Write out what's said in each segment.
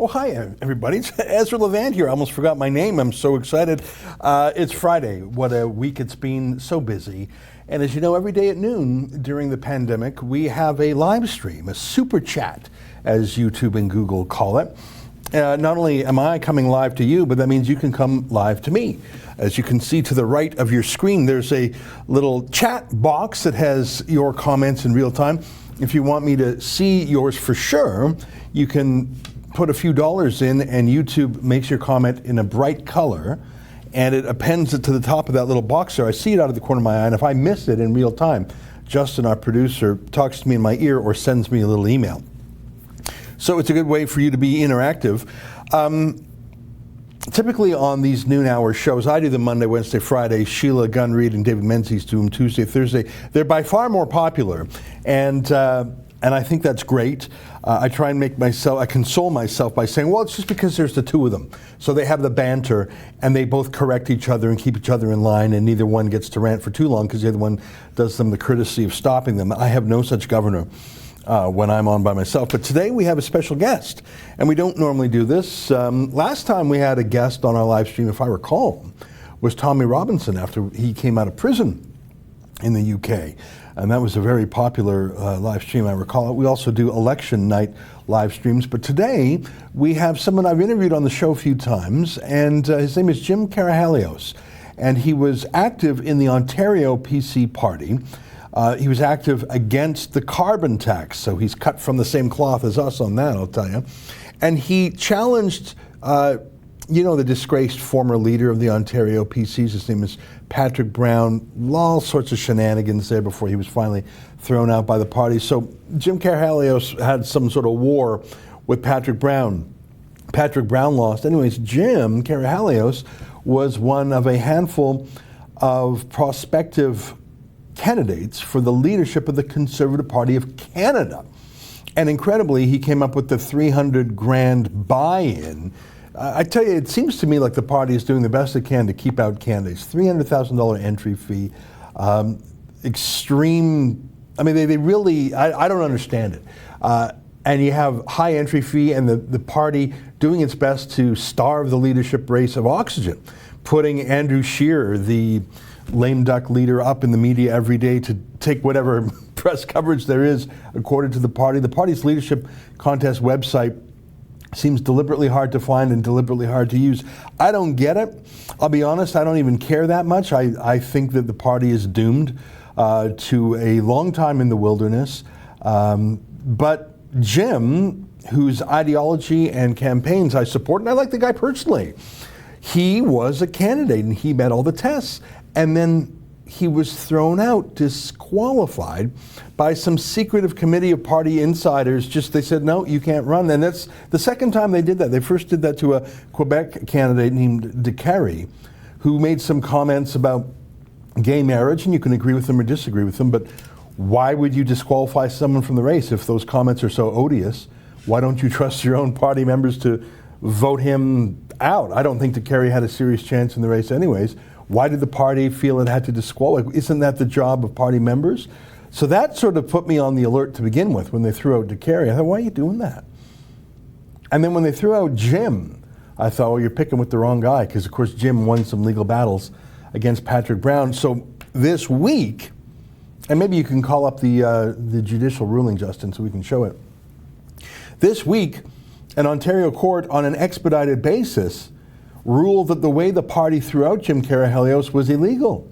Oh, hi, everybody. It's Ezra Levant here. I almost forgot my name. I'm so excited. It's Friday. What a week it's been. So busy. And as you know, every day at noon during the pandemic, we have a live stream, a super chat, as YouTube and Google call it. Not only am I coming live to you, but that means you can come live to me. As you can see to the right of your screen, there's a little chat box that has your comments in real time. If you want me to see yours for sure, you can put a few dollars in and YouTube makes your comment in a bright color and it appends it to the top of that little box there. I see it out of the corner of my eye, and if I miss it in real time, Justin, our producer, talks to me in my ear or sends me a little email. So it's a good way for you to be interactive. Typically on these noon hour shows, I do them Monday, Wednesday, Friday. Sheila Gunn Reid and David Menzies do them Tuesday, Thursday. They're by far more popular, and I think that's great. I try and I console myself by saying, well, it's just because there's the two of them. So they have the banter, and they both correct each other and keep each other in line, and neither one gets to rant for too long because the other one does them the courtesy of stopping them. I have no such governor when I'm on by myself. But today we have a special guest, and we don't normally do this. Last time we had a guest on our live stream, if I recall, was Tommy Robinson after he came out of prison in the UK. And that was a very popular live stream, I recall. We also do election night live streams. But today, we have someone I've interviewed on the show a few times, and his name is Jim Karahalios. And he was active in the Ontario PC Party. He was active against the carbon tax, so he's cut from the same cloth as us on that, I'll tell you. And he challenged, the disgraced former leader of the Ontario PCs. His name is Patrick Brown. All sorts of shenanigans there before he was finally thrown out by the party. So Jim Karahalios had some sort of war with Patrick Brown. Patrick Brown lost. Anyways, Jim Karahalios was one of a handful of prospective candidates for the leadership of the Conservative Party of Canada. And incredibly, he came up with the $300,000 buy-in. I tell you, it seems to me like the party is doing the best it can to keep out candidates. $300,000 entry fee, extreme. I mean, they really, I don't understand it. And you have high entry fee and the party doing its best to starve the leadership race of oxygen, putting Andrew Scheer, the lame duck leader, up in the media every day to take whatever press coverage there is according to the party. The party's leadership contest website seems deliberately hard to find and deliberately hard to use. I don't get it. I'll be honest, I don't even care that much. I think that the party is doomed to a long time in the wilderness. But Jim, whose ideology and campaigns I support, and I like the guy personally, he was a candidate and he met all the tests. And then he was thrown out, disqualified by some secretive committee of party insiders. They said, no, you can't run. And that's the second time they did that. They first did that to a Quebec candidate named De Carey, who made some comments about gay marriage, and you can agree with them or disagree with them, but why would you disqualify someone from the race if those comments are so odious? Why don't you trust your own party members to vote him out? I don't think De Carey had a serious chance in the race anyways. Why did the party feel it had to disqualify? Isn't that the job of party members? So that sort of put me on the alert to begin with when they threw out De Carey. I thought, why are you doing that? And then when they threw out Jim, I thought, well, you're picking with the wrong guy, because of course Jim won some legal battles against Patrick Brown. So this week, and maybe you can call up the judicial ruling, Justin, so we can show it. This week, an Ontario court on an expedited basis ruled that the way the party threw out Jim Karahalios was illegal,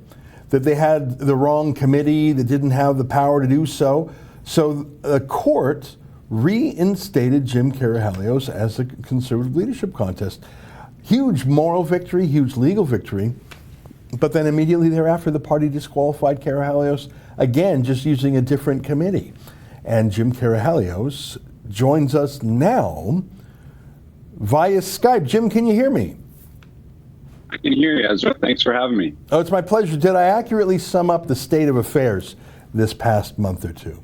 that they had the wrong committee that didn't have the power to do so. So the court reinstated Jim Karahalios as a Conservative leadership contest. Huge moral victory, huge legal victory. But then immediately thereafter, the party disqualified Karahalios again, just using a different committee. And Jim Karahalios joins us now via Skype. Jim, can you hear me? I can hear you, Ezra. Thanks for having me. Oh, it's my pleasure. Did I accurately sum up the state of affairs this past month or two?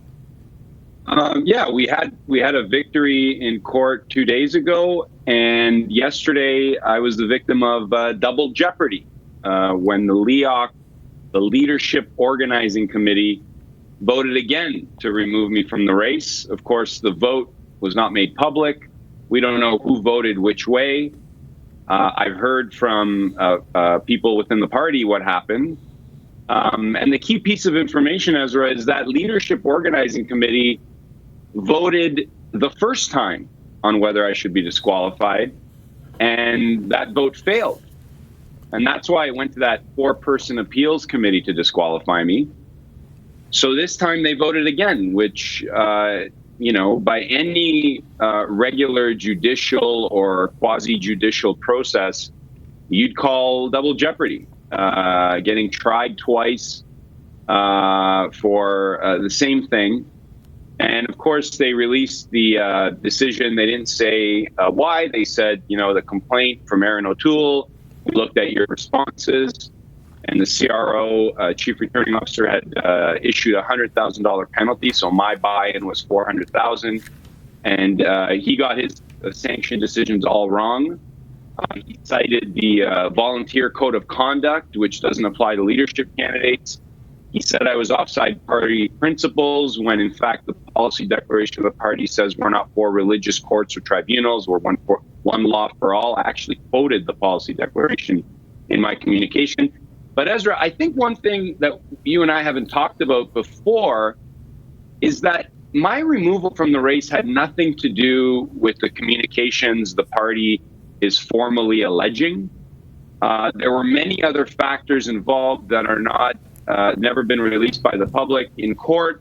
Yeah, we had a victory in court 2 days ago, and yesterday I was the victim of double jeopardy when the LEOC, the Leadership Organizing Committee, voted again to remove me from the race. Of course, the vote was not made public. We don't know who voted which way. I've heard from people within the party what happened. And the key piece of information, Ezra, is that leadership organizing committee voted the first time on whether I should be disqualified, and that vote failed. And that's why it went to that 4-person appeals committee to disqualify me. So this time they voted again, which, by any regular judicial or quasi-judicial process, you'd call double jeopardy. Getting tried twice for the same thing. And of course, they released the decision. They didn't say why. They said, the complaint from Aaron O'Toole, we looked at your responses, and the CRO, Chief Returning Officer, had issued a $100,000 penalty. So my buy-in was $400,000, and he got his sanction decisions all wrong. He cited the volunteer code of conduct, which doesn't apply to leadership candidates. He said I was offside party principles when, in fact, the policy declaration of the party says we're not for religious courts or tribunals. We're one law for all. I actually quoted the policy declaration in my communication. But Ezra, I think one thing that you and I haven't talked about before is that my removal from the race had nothing to do with the communications the party is formally alleging. There were many other factors involved that are not never been released by the public in court.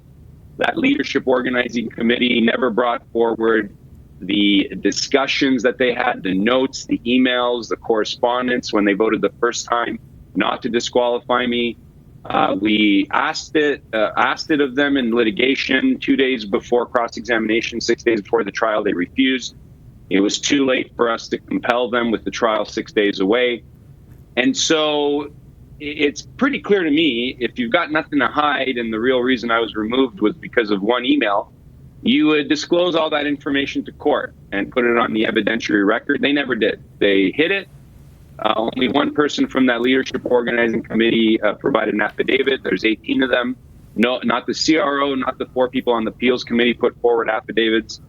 That leadership organizing committee never brought forward the discussions that they had, the notes, the emails, the correspondence when they voted the first time not to disqualify me. We asked it of them in litigation 2 days before cross-examination, 6 days before the trial. They refused. It was too late for us to compel them with the trial 6 days away. And so it's pretty clear to me, if you've got nothing to hide and the real reason I was removed was because of one email, you would disclose all that information to court and put it on the evidentiary record. They never did. They hid it. Only one person from that leadership organizing committee provided an affidavit. There's 18 of them. No, not the CRO, not the 4 people on the appeals committee put forward affidavits.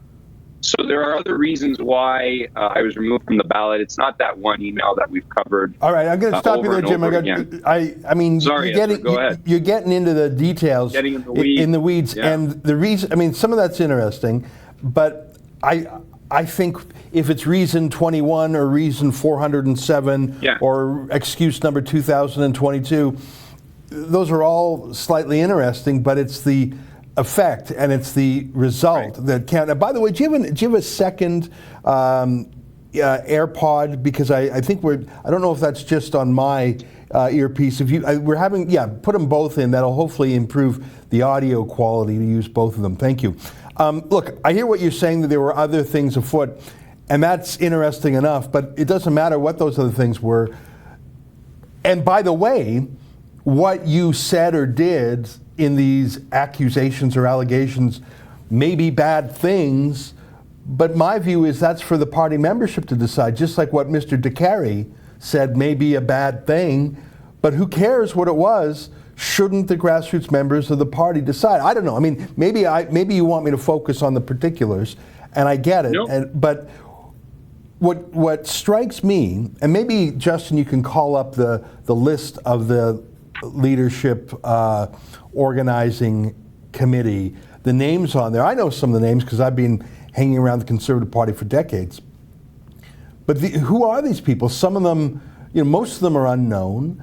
So there are other reasons why I was removed from the ballot. It's not that one email that we've covered. All right, I'm going to stop you there, Jim. Sorry, go ahead. You're getting into the details, getting in the weeds. Yeah. And the reason, some of that's interesting, but I think if it's reason 21 or reason 407 or excuse number 2022, those are all slightly interesting, but it's the effect and it's the result that count. And by the way, do you have a second AirPod? Because I think I don't know if that's just on my earpiece. If we're having, put them both in. That'll hopefully improve the audio quality to use both of them. Thank you. Look, I hear what you're saying, that there were other things afoot, and that's interesting enough, but it doesn't matter what those other things were. And by the way, what you said or did in these accusations or allegations may be bad things, but my view is that's for the party membership to decide, just like what Mr. DeCarey said may be a bad thing, but who cares what it was? Shouldn't the grassroots members of the party decide? I don't know. I mean, maybe you want me to focus on the particulars, and I get it. Nope. But what strikes me, and maybe Justin, you can call up the list of the leadership organizing committee, the names on there. I know some of the names because I've been hanging around the Conservative Party for decades. But who are these people? Some of them, most of them are unknown.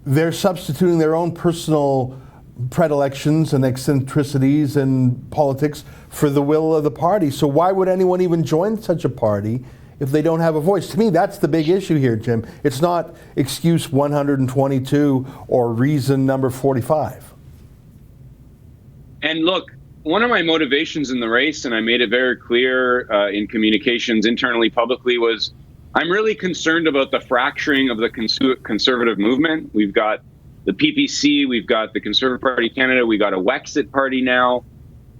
They're substituting their own personal predilections and eccentricities in politics for the will of the party. So why would anyone even join such a party if they don't have a voice? To me, that's the big issue here, Jim. It's not excuse 122 or reason number 45. And look, one of my motivations in the race, and I made it very clear in communications internally, publicly, was I'm really concerned about the fracturing of the conservative movement. We've got the PPC, we've got the Conservative Party Canada, we've got a Wexit party now.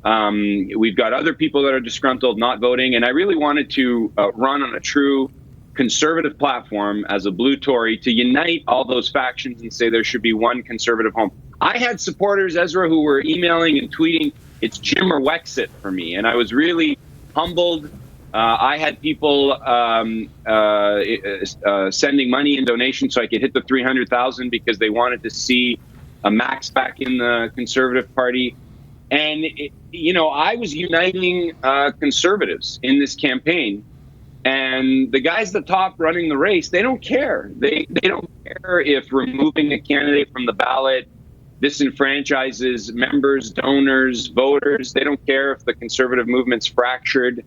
We've got other people that are disgruntled, not voting. And I really wanted to run on a true conservative platform as a blue Tory to unite all those factions and say there should be one conservative home. I had supporters, Ezra, who were emailing and tweeting, it's Jim or Wexit for me. And I was really humbled. I had people sending money in donation so I could hit the 300,000 because they wanted to see a Max back in the Conservative Party. And, I was uniting conservatives in this campaign. And the guys at the top running the race, they don't care. They don't care if removing a candidate from the ballot disenfranchises members, donors, voters. They don't care if the conservative movement's fractured.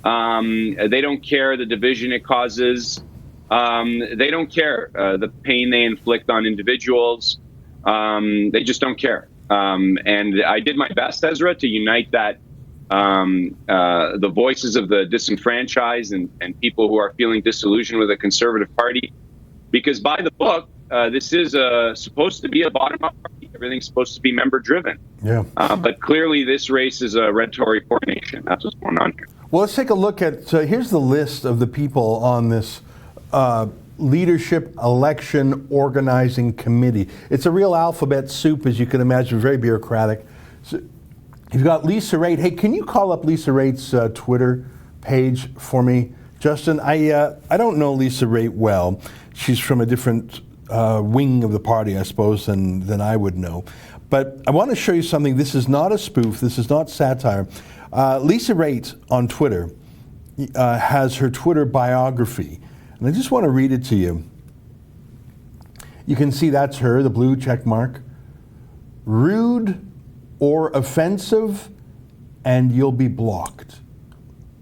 They don't care the division it causes. They don't care the pain they inflict on individuals. They just don't care. And I did my best, Ezra, to unite that the voices of the disenfranchised and people who are feeling disillusioned with the Conservative Party. Because by the book, this is supposed to be a bottom-up party. Everything's supposed to be member-driven. Yeah. But clearly this race is a red Tory coronation. That's what's going on here. Well, let's take a look at, here's the list of the people on this leadership election organizing committee. It's a real alphabet soup, as you can imagine, very bureaucratic. So you've got Lisa Raitt. Hey, can you call up Lisa Raitt's Twitter page for me, Justin? I don't know Lisa Raitt well. She's from a different wing of the party, I suppose, than I would know. But I want to show you something. This is not a spoof. This is not satire. Lisa Raitt on Twitter has her Twitter biography. And I just want to read it to you. You can see that's her, the blue check mark. Rude or offensive, and you'll be blocked.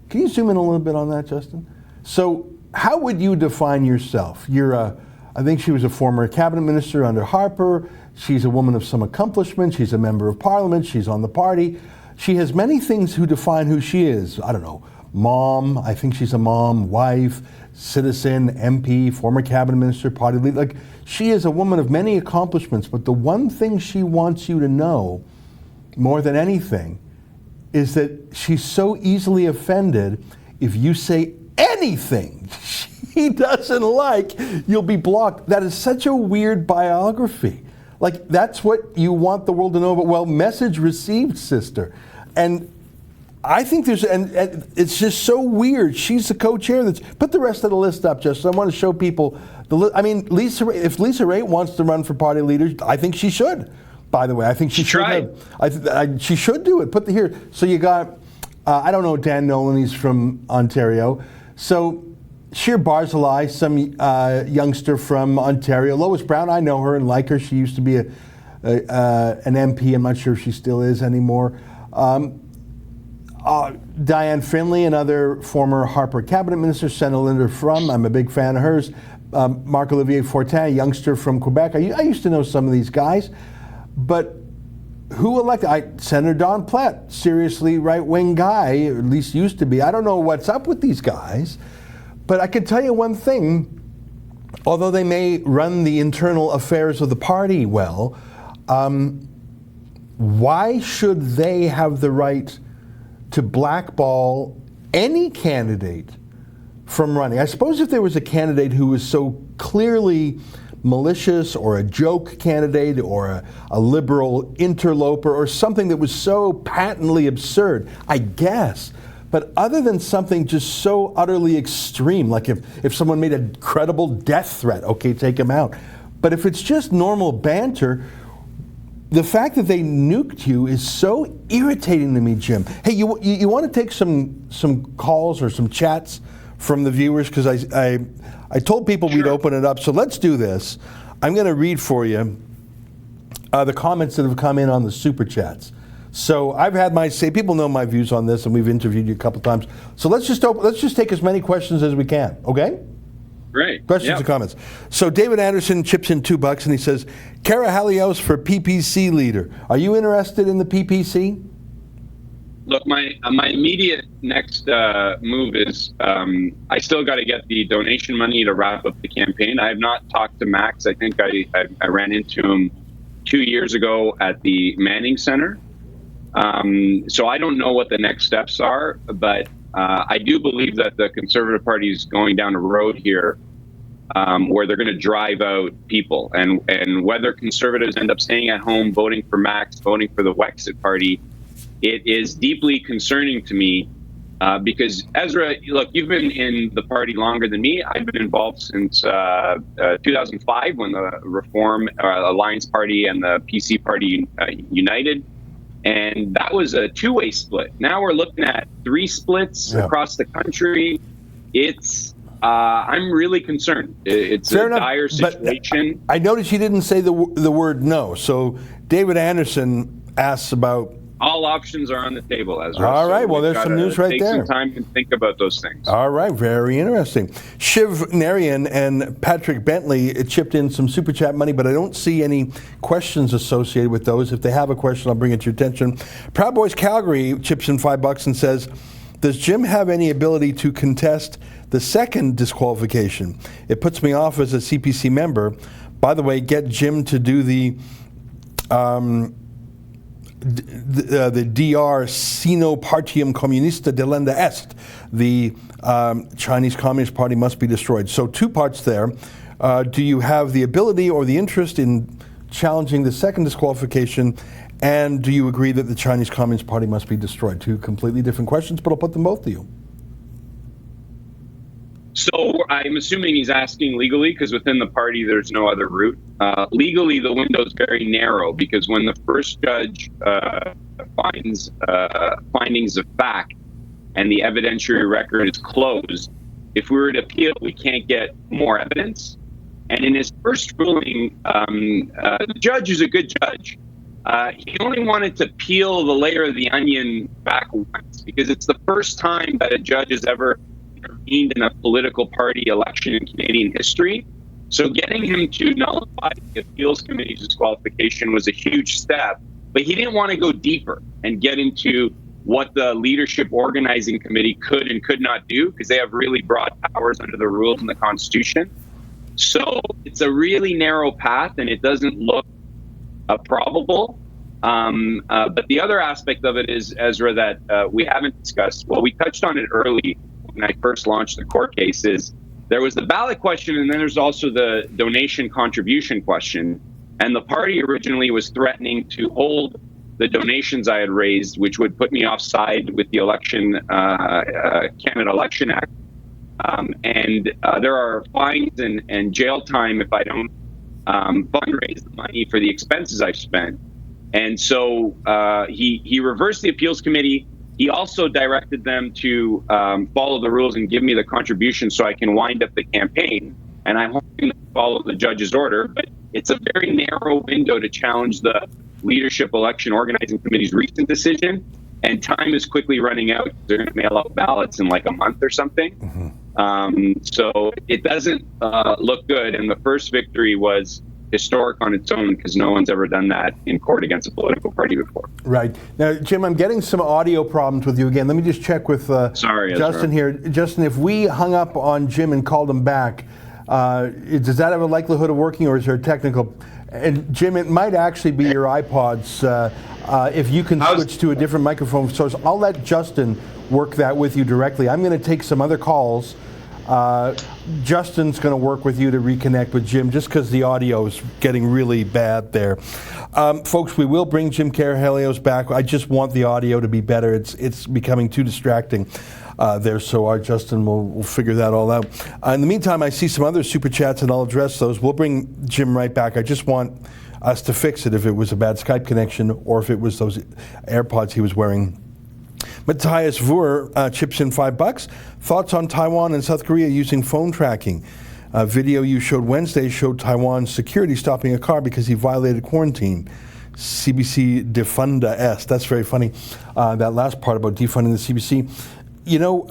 Can you zoom in a little bit on that, Justin? So how would you define yourself? I think she was a former cabinet minister under Harper. She's a woman of some accomplishment. She's a member of parliament. She's on the party. She has many things who define who she is. I don't know, mom, I think she's a mom, wife, citizen, MP, former cabinet minister, party leader. Like, she is a woman of many accomplishments, but the one thing she wants you to know more than anything is that she's so easily offended if you say anything she doesn't like, you'll be blocked. That is such a weird biography. Like, that's what you want the world to know, but well, message received, sister. And I think and it's just so weird. She's the co-chair. Put the rest of the list up, Justin. I want to show people the list. I mean, if Lisa Raitt wants to run for party leader, I think she should. By the way, I think she should. She should do it. Put the here. So you got, I don't know, Dan Nolan. He's from Ontario. So Sheer Barzilai, some youngster from Ontario. Lois Brown, I know her and like her. She used to be an MP. I'm not sure if she still is anymore. Diane Finley, another former Harper cabinet minister. Senator Linda Frum, I'm a big fan of hers. Marc-Olivier Fortin, a youngster from Quebec. I used to know some of these guys. But who elected? Senator Don Plett, seriously right-wing guy, or at least used to be. I don't know what's up with these guys. But I can tell you one thing. Although they may run the internal affairs of the party well, why should they have the right to blackball any candidate from running? I suppose if there was a candidate who was so clearly malicious or a joke candidate or a liberal interloper or something that was so patently absurd, I guess. But other than something just so utterly extreme, like if someone made a credible death threat, okay, take him out. But if it's just normal banter, the fact that they nuked you is so irritating to me, Jim. Hey, you want to take some calls or some chats from the viewers? Because I told people we'd open it up, so let's do this. I'm going to read for you the comments that have come in on the super chats. So I've had my say. People know my views on this, and we've interviewed you a couple times. So let's just take as many questions as we can. Okay? Great. Questions and comments. So David Anderson chips in $2 and he says, Karahalios for PPC leader. Are you interested in the PPC? Look, my immediate next move is I still got to get the donation money to wrap up the campaign. I have not talked to Max. I think I ran into him 2 years ago at the Manning Center. So I don't know what the next steps are, but I do believe that the Conservative Party is going down a road here where they're going to drive out people. And whether Conservatives end up staying at home, voting for Max, voting for the Wexit Party, it is deeply concerning to me Because Ezra, look, you've been in the party longer than me. I've been involved since 2005 when the Reform Alliance Party and the PC Party united. And that was a two-way split. Now we're looking at three splits across the country. I'm really concerned. It's Fair a enough, dire situation. I noticed you didn't say the word no. So David Anderson asks about. All options are on the table, Ezra. All right, so well, there's some news right take there. Take some time and think about those things. All right, very interesting. Shiv Narayan and Patrick Bentley chipped in some Super Chat money, but I don't see any questions associated with those. If they have a question, I'll bring it to your attention. Proud Boys Calgary chips in $5 and says, does Jim have any ability to contest the second disqualification? It puts me off as a CPC member. By the way, get Jim to do the DR Sino Partium Comunista delenda est. The Chinese Communist Party must be destroyed. So two parts there. Do you have the ability or the interest in challenging the second disqualification? And do you agree that the Chinese Communist Party must be destroyed? Two completely different questions, but I'll put them both to you. So I'm assuming he's asking legally, because within the party there's no other route. Legally, the window is very narrow, because when the first judge finds findings of fact and the evidentiary record is closed, if we were to appeal, we can't get more evidence. And in his first ruling, the judge is a good judge. He only wanted to peel the layer of the onion back once, because it's the first time that a judge has ever intervened in a political party election in Canadian history. So getting him to nullify the appeals committee's disqualification was a huge step, but he didn't want to go deeper and get into what the leadership organizing committee could and could not do, because they have really broad powers under the rules in the Constitution. So it's a really narrow path, and it doesn't look probable. But the other aspect of it is, Ezra, that we haven't discussed. Well, we touched on it early when I first launched the court cases. There was the ballot question, and then there's also the donation contribution question. And the party originally was threatening to hold the donations I had raised, which would put me offside with the Canada Election Act. And there are fines and jail time if I don't fundraise the money for the expenses I've spent. And so he reversed the appeals committee. He also directed them to follow the rules and give me the contribution so I can wind up the campaign. And I'm hoping to follow the judge's order, but it's a very narrow window to challenge the Leadership Election Organizing Committee's recent decision. And time is quickly running out. They're going to mail out ballots in like a month or something. Mm-hmm. So it doesn't look good. And the first victory was historic on its own, because no one's ever done that in court against a political party before. Right. Now, Jim, I'm getting some audio problems with you again. Let me just check with Justin here. Justin, if we hung up on Jim and called him back, does that have a likelihood of working, or is there a technical? And Jim, it might actually be your iPods if you can switch to a different microphone source. I'll let Justin work that with you directly. I'm going to take some other calls. Justin's going to work with you to reconnect with Jim, just because the audio is getting really bad there. Folks, we will bring Jim Karahalios back. I just want the audio to be better. It's becoming too distracting there, so our Justin will figure that all out. In the meantime, I see some other super chats, and I'll address those. We'll bring Jim right back. I just want us to fix it if it was a bad Skype connection or if it was those AirPods he was wearing. Matthias Vuhr chips in $5. Thoughts on Taiwan and South Korea using phone tracking? A video you showed Wednesday showed Taiwan's security stopping a car because he violated quarantine. CBC defunda est. That's very funny. That last part about defunding the CBC. You know,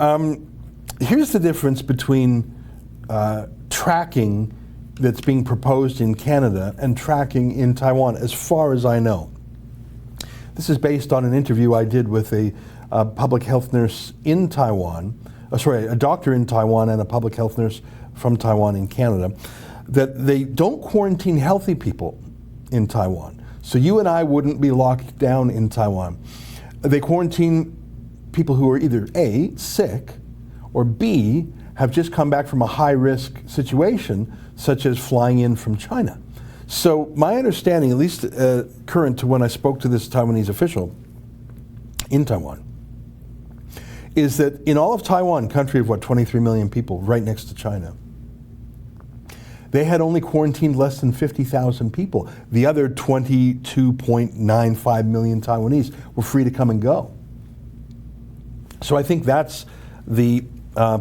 here's the difference between tracking that's being proposed in Canada and tracking in Taiwan, as far as I know. This is based on an interview I did with a public health nurse in Taiwan, a doctor in Taiwan and a public health nurse from Taiwan in Canada, that they don't quarantine healthy people in Taiwan. So you and I wouldn't be locked down in Taiwan. They quarantine people who are either A, sick, or B, have just come back from a high-risk situation, such as flying in from China. So my understanding, at least current to when I spoke to this Taiwanese official in Taiwan, is that in all of Taiwan, country of 23 million people, right next to China, they had only quarantined less than 50,000 people. The other 22.95 million Taiwanese were free to come and go. So I think that's the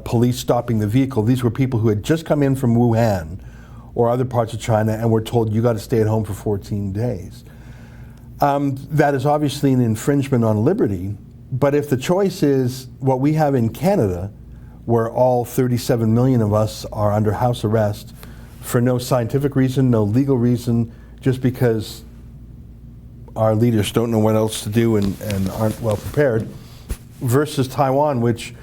police stopping the vehicle. These were people who had just come in from Wuhan or other parts of China and were told, you got to stay at home for 14 days. That is obviously an infringement on liberty, but if the choice is what we have in Canada, where all 37 million of us are under house arrest for no scientific reason, no legal reason, just because our leaders don't know what else to do and aren't well prepared, versus Taiwan, which,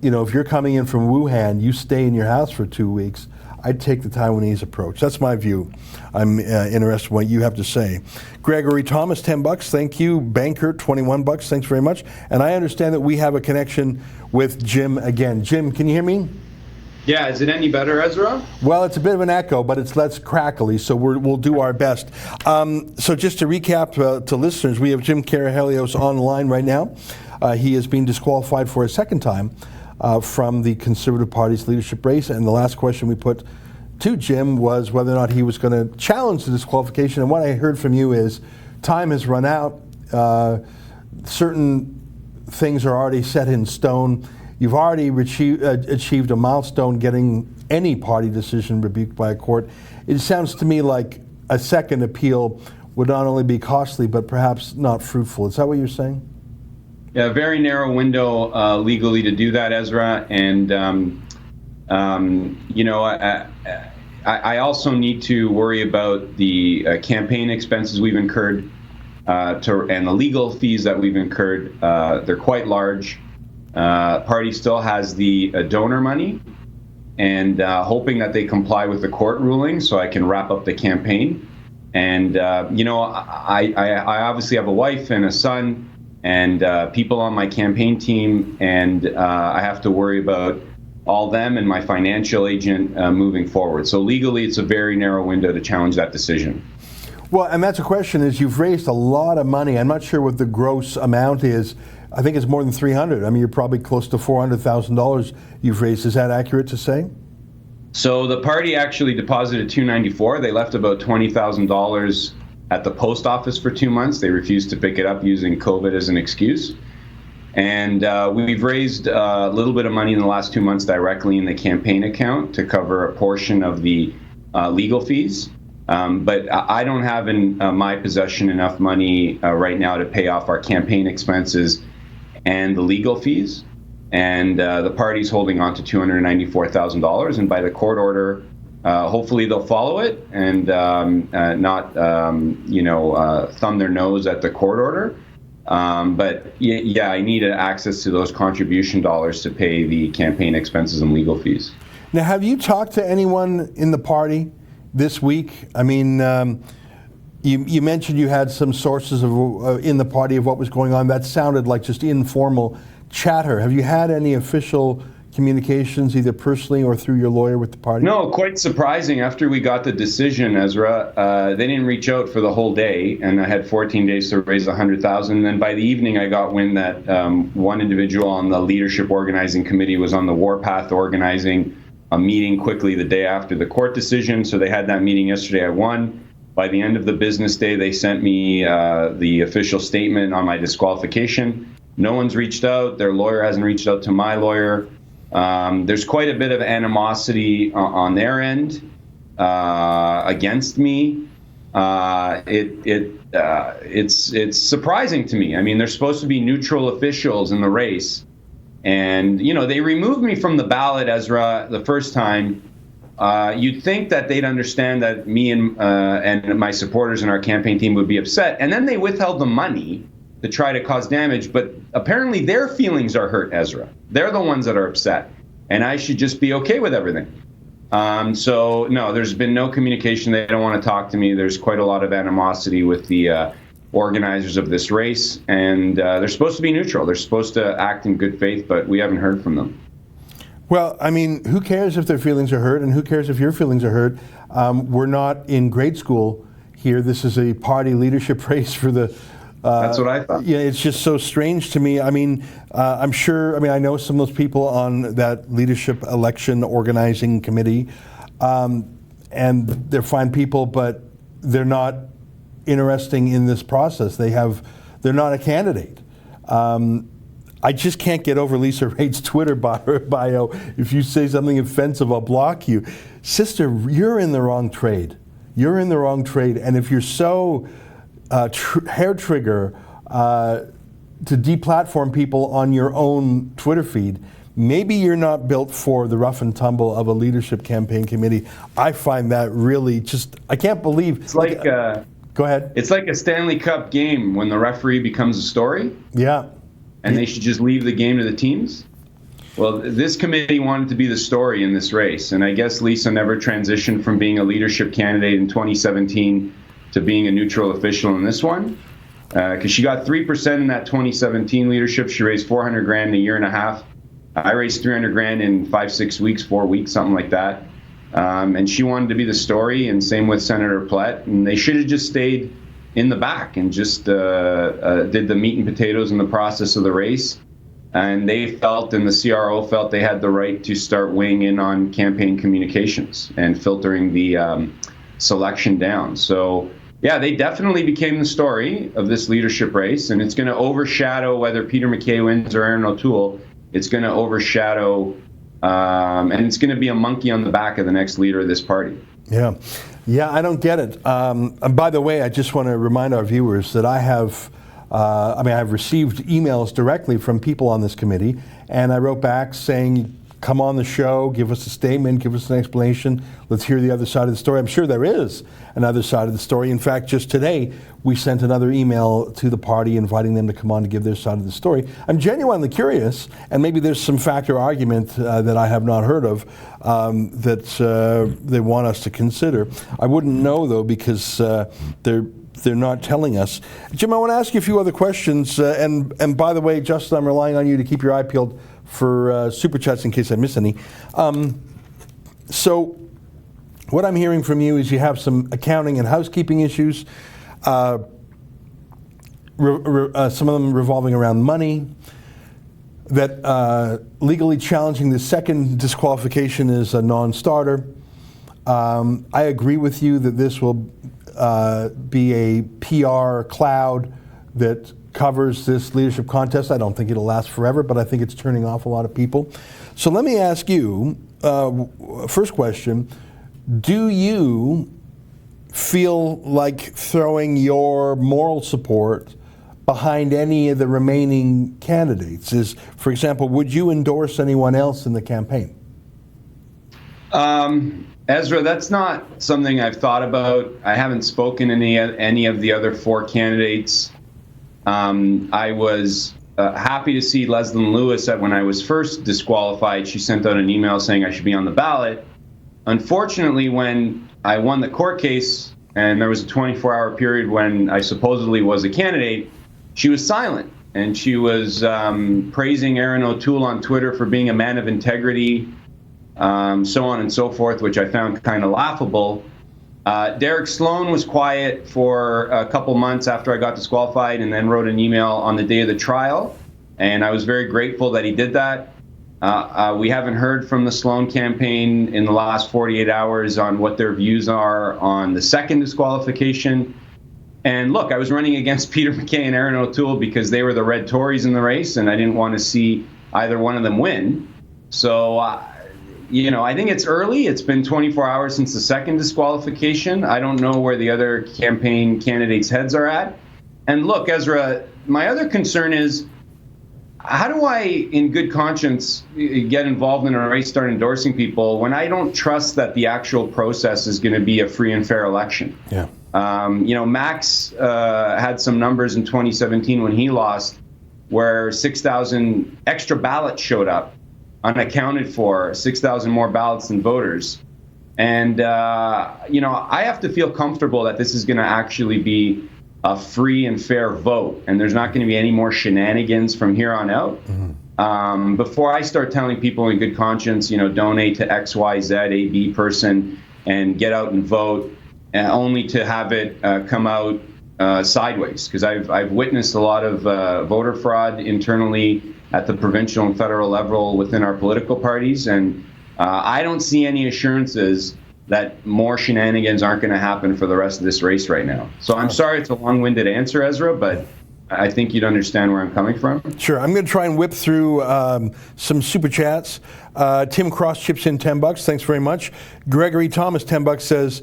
you know, if you're coming in from Wuhan, you stay in your house for 2 weeks. I'd take the Taiwanese approach. That's my view. I'm interested in what you have to say. Gregory Thomas, $10. Thank you. Banker, $21. Thanks very much. And I understand that we have a connection with Jim again. Jim, can you hear me? Yeah, is it any better, Ezra? Well, it's a bit of an echo, but it's less crackly, so we'll do our best. So just to recap to listeners, we have Jim Karahalios on the line right now. He is being disqualified for a second time from the Conservative Party's leadership race. And the last question we put to Jim was whether or not he was going to challenge the disqualification. And what I heard from you is time has run out. Certain things are already set in stone. You've already achieved a milestone, getting any party decision rebuked by a court. It sounds to me like a second appeal would not only be costly, but perhaps not fruitful. Is that what you're saying? Yeah, a very narrow window legally to do that, Ezra. And, you know, I also need to worry about the campaign expenses we've incurred and the legal fees that we've incurred. They're quite large. Party still has the donor money, and hoping that they comply with the court ruling so I can wrap up the campaign. And, you know, I obviously have a wife and a son and people on my campaign team, and I have to worry about all them and my financial agent moving forward. So legally, it's a very narrow window to challenge that decision. Well, and that's a question, is you've raised a lot of money. I'm not sure what the gross amount is. I think it's more than 300. I mean, you're probably close to $400,000 you've raised. Is that accurate to say? So the party actually deposited $294,000. They left about $20,000 at the post office for 2 months. They refused to pick it up using COVID as an excuse. And we've raised a little bit of money in the last 2 months directly in the campaign account to cover a portion of the legal fees. But I don't have in my possession enough money right now to pay off our campaign expenses and the legal fees. And the party's holding on to $294,000. And by the court order, hopefully they'll follow it and not, thumb their nose at the court order. But yeah, I need access to those contribution dollars to pay the campaign expenses and legal fees. Now, have you talked to anyone in the party this week? I mean, you mentioned you had some sources in the party of what was going on. That sounded like just informal chatter. Have you had any official communications, either personally or through your lawyer, with the party? No, quite surprising. After we got the decision, Ezra, they didn't reach out for the whole day, and I had 14 days to raise $100,000. And then by the evening, I got wind that one individual on the leadership organizing committee was on the warpath organizing a meeting quickly the day after the court decision. So they had that meeting yesterday at 1. By the end of the business day, they sent me the official statement on my disqualification. No one's reached out. Their lawyer hasn't reached out to my lawyer. There's quite a bit of animosity on their end against me. It's surprising to me. I mean, they're supposed to be neutral officials in the race. And, you know, they removed me from the ballot, Ezra, the first time. You'd think that they'd understand that me and my supporters and our campaign team would be upset. And then they withheld the money to try to cause damage. But apparently their feelings are hurt, Ezra. They're the ones that are upset. And I should just be okay with everything. So, no, there's been no communication. They don't want to talk to me. There's quite a lot of animosity with the organizers of this race. And they're supposed to be neutral. They're supposed to act in good faith, but we haven't heard from them. Well, I mean, who cares if their feelings are hurt, and who cares if your feelings are hurt? We're not in grade school here. This is a party leadership race for the That's what I thought. Yeah, it's just so strange to me. I mean, I'm sure, I know some of those people on that leadership election organizing committee, and they're fine people, but they're not interesting in this process. They're not a candidate. I just can't get over Lisa Raitt's Twitter bio. If you say something offensive, I'll block you. Sister, you're in the wrong trade. You're in the wrong trade. And if you're so hair trigger to deplatform people on your own Twitter feed, maybe you're not built for the rough and tumble of a leadership campaign committee. I find that really I can't believe. It's like go ahead. It's like a Stanley Cup game when the referee becomes a story. Yeah. And they should just leave the game to the teams. Well, this committee wanted to be the story in this race. And I guess Lisa never transitioned from being a leadership candidate in 2017 to being a neutral official in this one. Because she got 3% in that 2017 leadership. She raised $400,000 in a year and a half. I raised $300,000 in 5-6 weeks, 4 weeks, something like that. And she wanted to be the story, and same with Senator Plett. And they should have just stayed in the back and just did the meat and potatoes in the process of the race. And they felt, and the CRO felt, they had the right to start weighing in on campaign communications and filtering the selection down. So, yeah, they definitely became the story of this leadership race, and it's going to overshadow whether Peter MacKay wins or Erin O'Toole. It's going to overshadow, and it's going to be a monkey on the back of the next leader of this party. Yeah. Yeah, I don't get it. And by the way, I just want to remind our viewers that I've received emails directly from people on this committee, and I wrote back saying, come on the show, give us a statement, give us an explanation, let's hear the other side of the story. I'm sure there is another side of the story. In fact, just today, we sent another email to the party inviting them to come on to give their side of the story. I'm genuinely curious, and maybe there's some factor argument that I have not heard of that they want us to consider. I wouldn't know, though, because they're not telling us. Jim, I want to ask you a few other questions. And by the way, Justin, I'm relying on you to keep your eye peeled for Super Chats in case I miss any. So what I'm hearing from you is you have some accounting and housekeeping issues, some of them revolving around money, that legally challenging the second disqualification is a non-starter. I agree with you that this will be a PR cloud that covers this leadership contest. I don't think it'll last forever, but I think it's turning off a lot of people. So let me ask you, first question, do you feel like throwing your moral support behind any of the remaining candidates? For example, would you endorse anyone else in the campaign? Ezra, that's not something I've thought about. I haven't spoken to any of the other 4 candidates. I was happy to see Leslyn Lewis when I was first disqualified. She sent out an email saying I should be on the ballot. Unfortunately, when I won the court case and there was a 24-hour period when I supposedly was a candidate, she was silent. And she was praising Erin O'Toole on Twitter for being a man of integrity, so on and so forth, which I found kind of laughable. Derek Sloan was quiet for a couple months after I got disqualified and then wrote an email on the day of the trial. And I was very grateful that he did that. We haven't heard from the Sloan campaign in the last 48 hours on what their views are on the second disqualification. And look, I was running against Peter MacKay and Erin O'Toole because they were the red Tories in the race, and I didn't want to see either one of them win. So, I think it's early. It's been 24 hours since the second disqualification. I don't know where the other campaign candidates' heads are at. And look, Ezra, my other concern is, how do I, in good conscience, get involved in a race, start endorsing people when I don't trust that the actual process is going to be a free and fair election? Yeah. Max had some numbers in 2017 when he lost where 6,000 extra ballots showed up, unaccounted for, 6,000 more ballots than voters. And, I have to feel comfortable that this is going to actually be a free and fair vote, and there's not going to be any more shenanigans from here on out. Mm-hmm. Before I start telling people in good conscience, donate to XYZ AB person and get out and vote, only to have it come out sideways, because I've witnessed a lot of voter fraud internally at the provincial and federal level within our political parties, and I don't see any assurances that more shenanigans aren't going to happen for the rest of this race right now. So I'm sorry it's a long-winded answer, Ezra, but I think you'd understand where I'm coming from. Sure. I'm going to try and whip through some super chats. Tim Cross chips in $10. Thanks very much. Gregory Thomas, $10, says,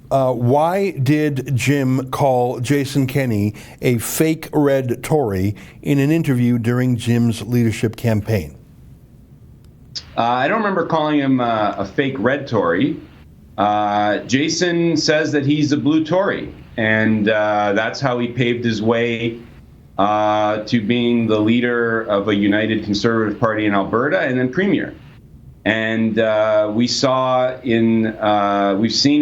why did Jim call Jason Kenney a fake red Tory in an interview during Jim's leadership campaign? I don't remember calling him a fake red Tory. Jason says that he's a blue Tory, and that's how he paved his way to being the leader of a united Conservative Party in Alberta and then Premier. And we've seen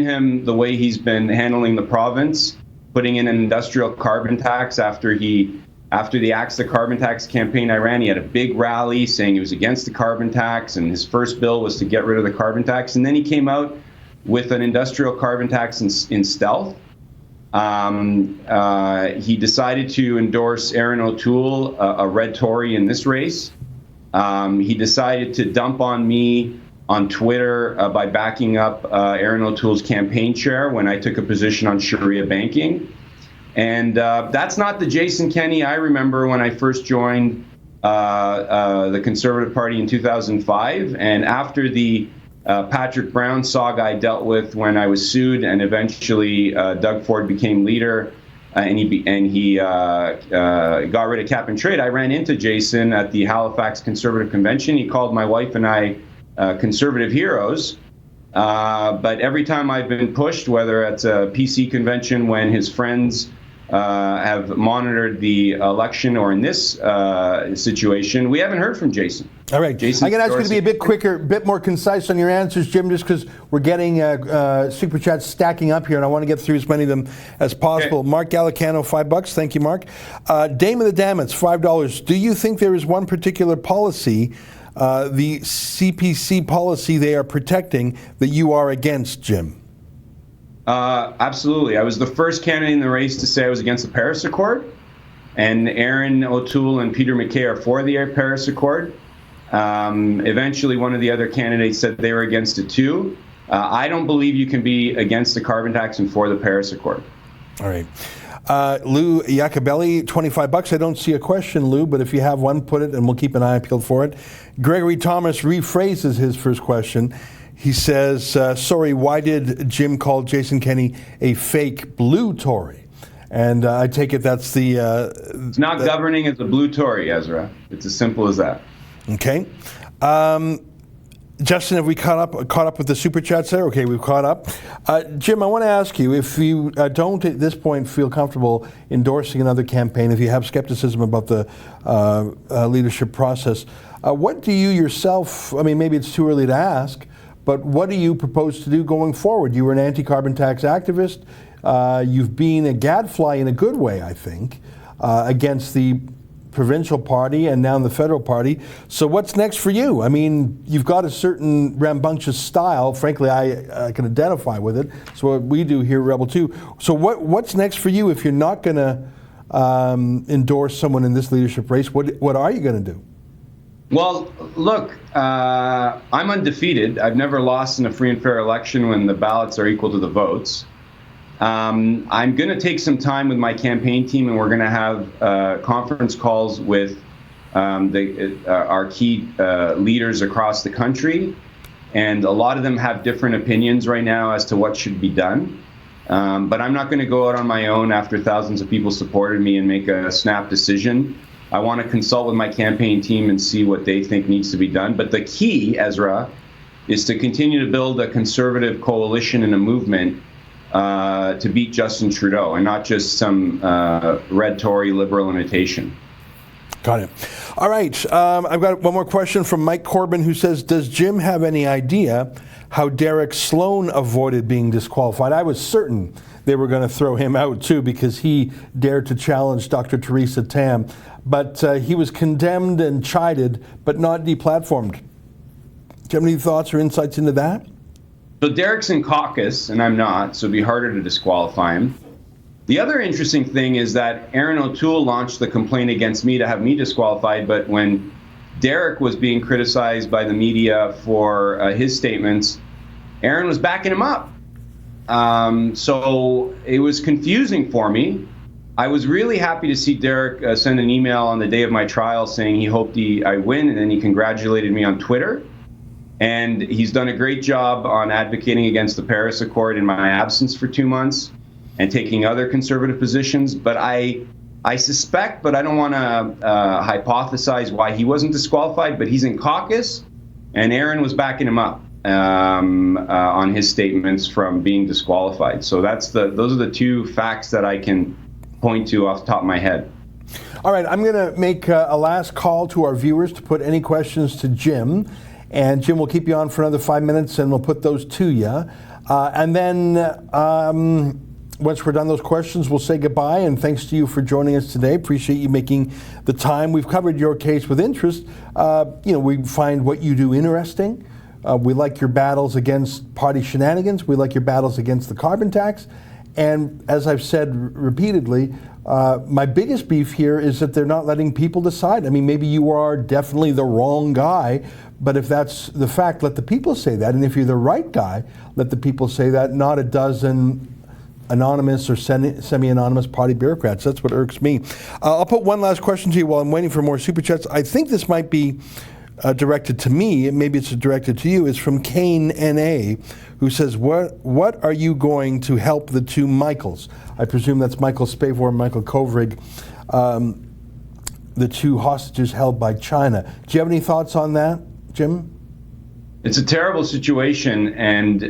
him the way he's been handling the province, putting in an industrial carbon tax after the Axe the Carbon Tax campaign I ran. He had a big rally saying he was against the carbon tax, and his first bill was to get rid of the carbon tax. And then he came out with an industrial carbon tax in stealth. He decided to endorse Erin O'Toole, a red Tory, in this race. He decided to dump on me on Twitter by backing up Erin O'Toole's campaign chair when I took a position on Sharia banking. And that's not the Jason Kenney I remember when I first joined the Conservative Party in 2005. And after the Patrick Brown saga I dealt with when I was sued, and eventually Doug Ford became leader, and he got rid of cap and trade, I ran into Jason at the Halifax Conservative Convention. He called my wife and I conservative heroes. But every time I've been pushed, whether at a PC convention when his friends have monitored the election, or in this situation, we haven't heard from Jason. All right. I'm going to ask you to be a bit quicker, a bit more concise on your answers, Jim, just because we're getting super chats stacking up here, and I want to get through as many of them as possible. Okay. Mark Gallicano, $5. Thank you, Mark. Dame of the Dammits, $5. Do you think there is one particular policy, the CPC policy they are protecting, that you are against, Jim? Absolutely. I was the first candidate in the race to say I was against the Paris Accord, and Erin O'Toole and Peter MacKay are for the Paris Accord. Eventually, one of the other candidates said they were against it too. I don't believe you can be against the carbon tax and for the Paris Accord. All right. Lou Iacobelli, $25. I don't see a question, Lou, but if you have one, put it and we'll keep an eye peeled for it. Gregory Thomas rephrases his first question. He says, sorry, why did Jim call Jason Kenney a fake blue Tory? And I take it that's the... it's not governing as a blue Tory, Ezra. It's as simple as that. Okay. Justin, have we caught up with the super chats there? Okay, we've caught up. Jim, I want to ask you, if you don't at this point feel comfortable endorsing another campaign, if you have skepticism about the leadership process, what do you yourself, I mean, maybe it's too early to ask, but what do you propose to do going forward? You were an anti-carbon tax activist. You've been a gadfly in a good way, I think, against the provincial party and now in the federal party. So what's next for you? I mean, you've got a certain rambunctious style. Frankly, I can identify with it. So what we do here at Rebel 2. So what's next for you if you're not going to endorse someone in this leadership race? What are you going to do? Well, look, I'm undefeated. I've never lost in a free and fair election when the ballots are equal to the votes. I'm going to take some time with my campaign team, and we're going to have conference calls with our key leaders across the country. And a lot of them have different opinions right now as to what should be done. But I'm not going to go out on my own after thousands of people supported me and make a snap decision. I want to consult with my campaign team and see what they think needs to be done. But the key, Ezra, is to continue to build a conservative coalition and a movement to beat Justin Trudeau, and not just some red Tory liberal imitation. Got it. All right. I've got one more question from Mike Corbin, who says, does Jim have any idea how Derek Sloan avoided being disqualified? I was certain they were going to throw him out, too, because he dared to challenge Dr. Theresa Tam. But he was condemned and chided, but not deplatformed. Do you have any thoughts or insights into that? So Derek's in caucus, and I'm not, so it'd be harder to disqualify him. The other interesting thing is that Aaron O'Toole launched the complaint against me to have me disqualified, but when Derek was being criticized by the media for his statements, Aaron was backing him up. So it was confusing for me. I was really happy to see Derek send an email on the day of my trial saying he hoped I win, and then he congratulated me on Twitter. And he's done a great job on advocating against the Paris Accord in my absence for 2 months and taking other conservative positions. But I suspect, but I don't want to hypothesize why he wasn't disqualified, but he's in caucus, and Aaron was backing him up on his statements from being disqualified. So those are the two facts that I can point to off the top of my head. All right, I'm going to make a last call to our viewers to put any questions to Jim. And Jim, we'll keep you on for another 5 minutes and we'll put those to you. And then once we're done those questions, we'll say goodbye. And thanks to you for joining us today. Appreciate you making the time. We've covered your case with interest. We find what you do interesting. We like your battles against party shenanigans. We like your battles against the carbon tax. And as I've said repeatedly, my biggest beef here is that they're not letting people decide. I mean, maybe you are definitely the wrong guy, but if that's the fact, let the people say that. And if you're the right guy, let the people say that, not a dozen anonymous or semi-anonymous party bureaucrats. That's what irks me. I'll put one last question to you while I'm waiting for more super chats. I think this might be directed to me, and maybe it's directed to you. It's from Kane N.A., who says, what are you going to help the two Michaels? I presume that's Michael Spavor and Michael Kovrig, the two hostages held by China. Do you have any thoughts on that, Jim? It's a terrible situation, and,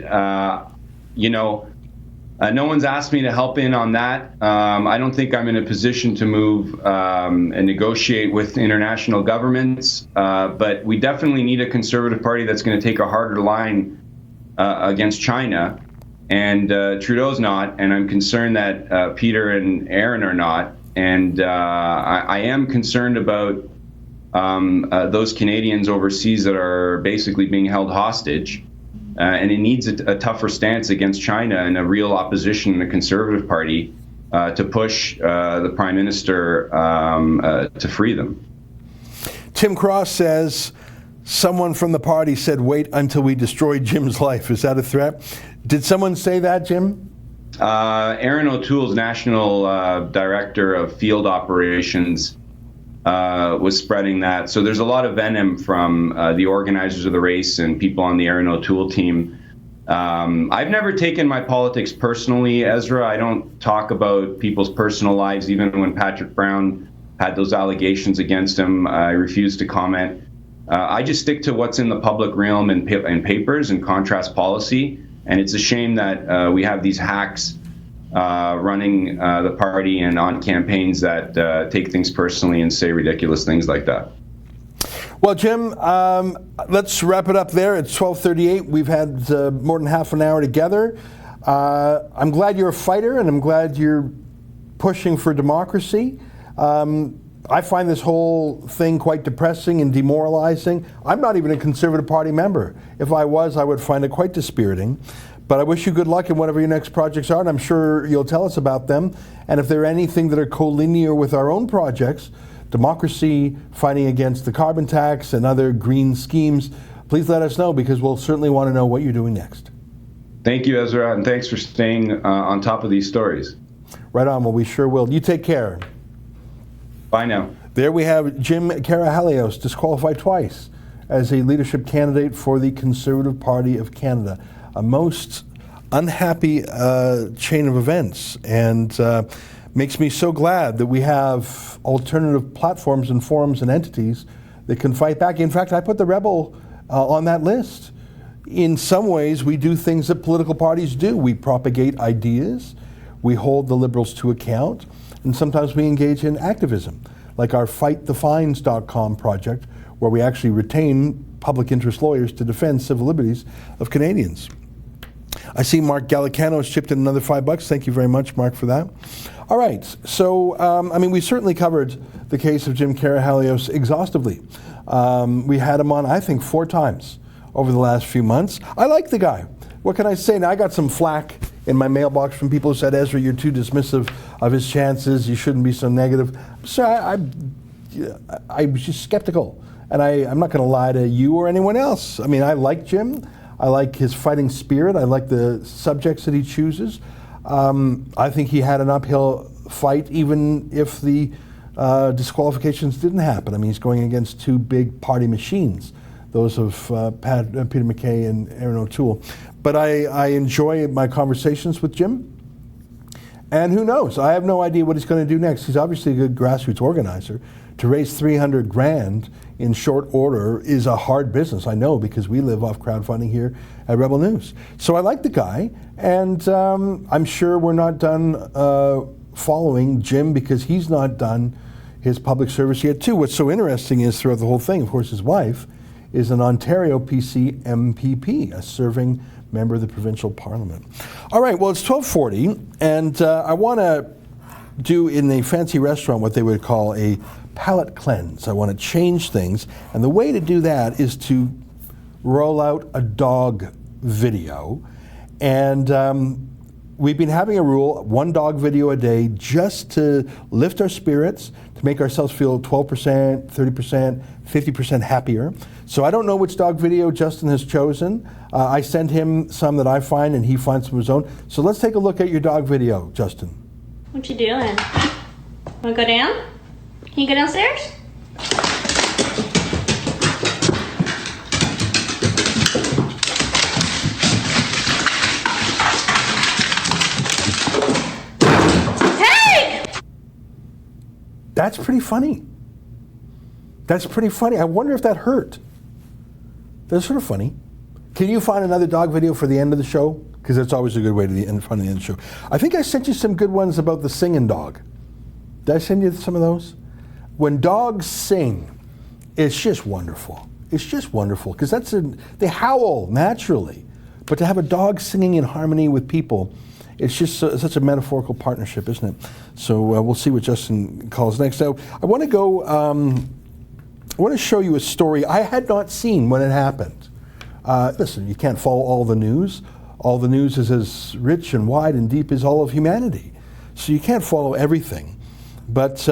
no one's asked me to help in on that. I don't think I'm in a position to move and negotiate with international governments, but we definitely need a conservative party that's going to take a harder line against China. And Trudeau's not, and I'm concerned that Peter and Aaron are not. And I am concerned about those Canadians overseas that are basically being held hostage. And it needs a tougher stance against China and a real opposition in the Conservative Party to push the Prime Minister to free them. Tim Cross says, someone from the party said, wait until we destroy Jim's life. Is that a threat? Did someone say that, Jim? Aaron O'Toole's National Director of Field Operations was spreading that. So there's a lot of venom from the organizers of the race and people on the Aaron O'Toole team. I've never taken my politics personally, Ezra. I don't talk about people's personal lives. Even when Patrick Brown had those allegations against him, I refused to comment. I just stick to what's in the public realm and papers and contrast policy. And it's a shame that we have these hacks running the party and on campaigns that take things personally and say ridiculous things like that. Well, Jim, let's wrap it up there. It's 12:38. We've had more than half an hour together. I'm glad you're a fighter, and I'm glad you're pushing for democracy. I find this whole thing quite depressing and demoralizing. I'm not even a Conservative Party member. If I was, I would find it quite dispiriting. But I wish you good luck in whatever your next projects are, and I'm sure you'll tell us about them. And if there are anything that are collinear with our own projects, democracy, fighting against the carbon tax, and other green schemes, please let us know, because we'll certainly want to know what you're doing next. Thank you, Ezra, and thanks for staying on top of these stories. Right on. Well, we sure will. You take care. Bye now. There we have Jim Karahalios, disqualified twice as a leadership candidate for the Conservative Party of Canada. A most unhappy chain of events, and makes me so glad that we have alternative platforms and forums and entities that can fight back. In fact, I put the Rebel on that list. In some ways, we do things that political parties do. We propagate ideas, we hold the Liberals to account, and sometimes we engage in activism, like our FightTheFines.com project, where we actually retain public interest lawyers to defend civil liberties of Canadians. I see Mark Gallicano has chipped in another $5. Thank you very much, Mark, for that. All right, so, we certainly covered the case of Jim Karahalios exhaustively. We had him on, I think, 4 times over the last few months. I like the guy. What can I say? Now, I got some flack in my mailbox from people who said, Ezra, you're too dismissive of his chances. You shouldn't be so negative. So I was just skeptical. And I'm not going to lie to you or anyone else. I mean, I like Jim. I like his fighting spirit. I like the subjects that he chooses. I think he had an uphill fight even if the disqualifications didn't happen. I mean, he's going against two big party machines, those of Peter MacKay and Aaron O'Toole. But I enjoy my conversations with Jim. And who knows? I have no idea what he's going to do next. He's obviously a good grassroots organizer. To raise $300,000 in short order is a hard business, I know, because we live off crowdfunding here at Rebel News. So I like the guy, and I'm sure we're not done following Jim because he's not done his public service yet too. What's so interesting is throughout the whole thing, of course, his wife is an Ontario PC MPP, a serving member of the provincial parliament. All right, well, it's 12:40, and I want to do in a fancy restaurant what they would call a palate cleanse. I want to change things, and the way to do that is to roll out a dog video. And we've been having a rule, one dog video a day, just to lift our spirits, to make ourselves feel 12%, 30%, 50% happier. So I don't know which dog video Justin has chosen. I sent him some that I find, and he finds some of his own. So let's take a look at your dog video, Justin. What you doing? Wanna go down? Can you go downstairs? Hey! That's pretty funny. That's pretty funny. I wonder if that hurt. That's sort of funny. Can you find another dog video for the end of the show? Because that's always a good way to the end of the show. I think I sent you some good ones about the singing dog. Did I send you some of those? When dogs sing, it's just wonderful. It's just wonderful because they howl naturally, but to have a dog singing in harmony with people, it's just such a metaphorical partnership, isn't it? So we'll see what Justin calls next. Now, I want to go. I want to show you a story I had not seen when it happened. Listen, you can't follow all the news. All the news is as rich and wide and deep as all of humanity. So you can't follow everything. But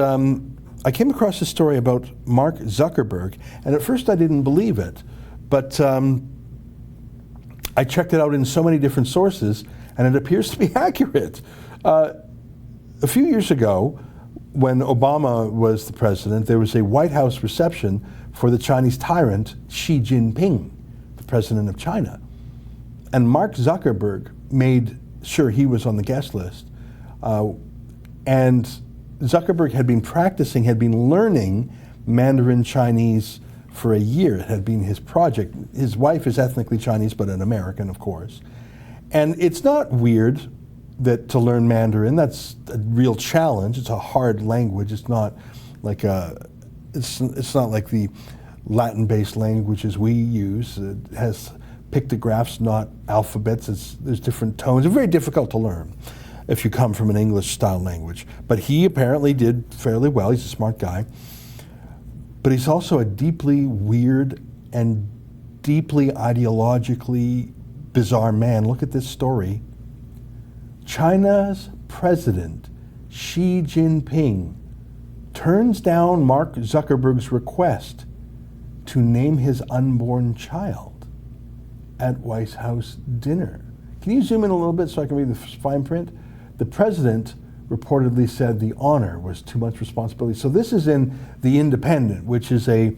I came across a story about Mark Zuckerberg, and at first I didn't believe it. But I checked it out in so many different sources, and it appears to be accurate. A few years ago, when Obama was the president, there was a White House reception for the Chinese tyrant Xi Jinping, the president of China. And Mark Zuckerberg made sure he was on the guest list. And Zuckerberg had been practicing, had been learning Mandarin Chinese for a year. It had been his project. His wife is ethnically Chinese, but an American, of course. And it's not weird that to learn Mandarin. That's a real challenge. It's a hard language. It's not like it's not like the Latin-based languages we use. It has pictographs, not alphabets. There's different tones. It's very difficult to learn if you come from an English-style language. But he apparently did fairly well. He's a smart guy. But he's also a deeply weird and deeply ideologically bizarre man. Look at this story. China's president, Xi Jinping, turns down Mark Zuckerberg's request to name his unborn child at White House dinner. Can you zoom in a little bit so I can read the fine print? The president reportedly said the honor was too much responsibility. So this is in The Independent, which is a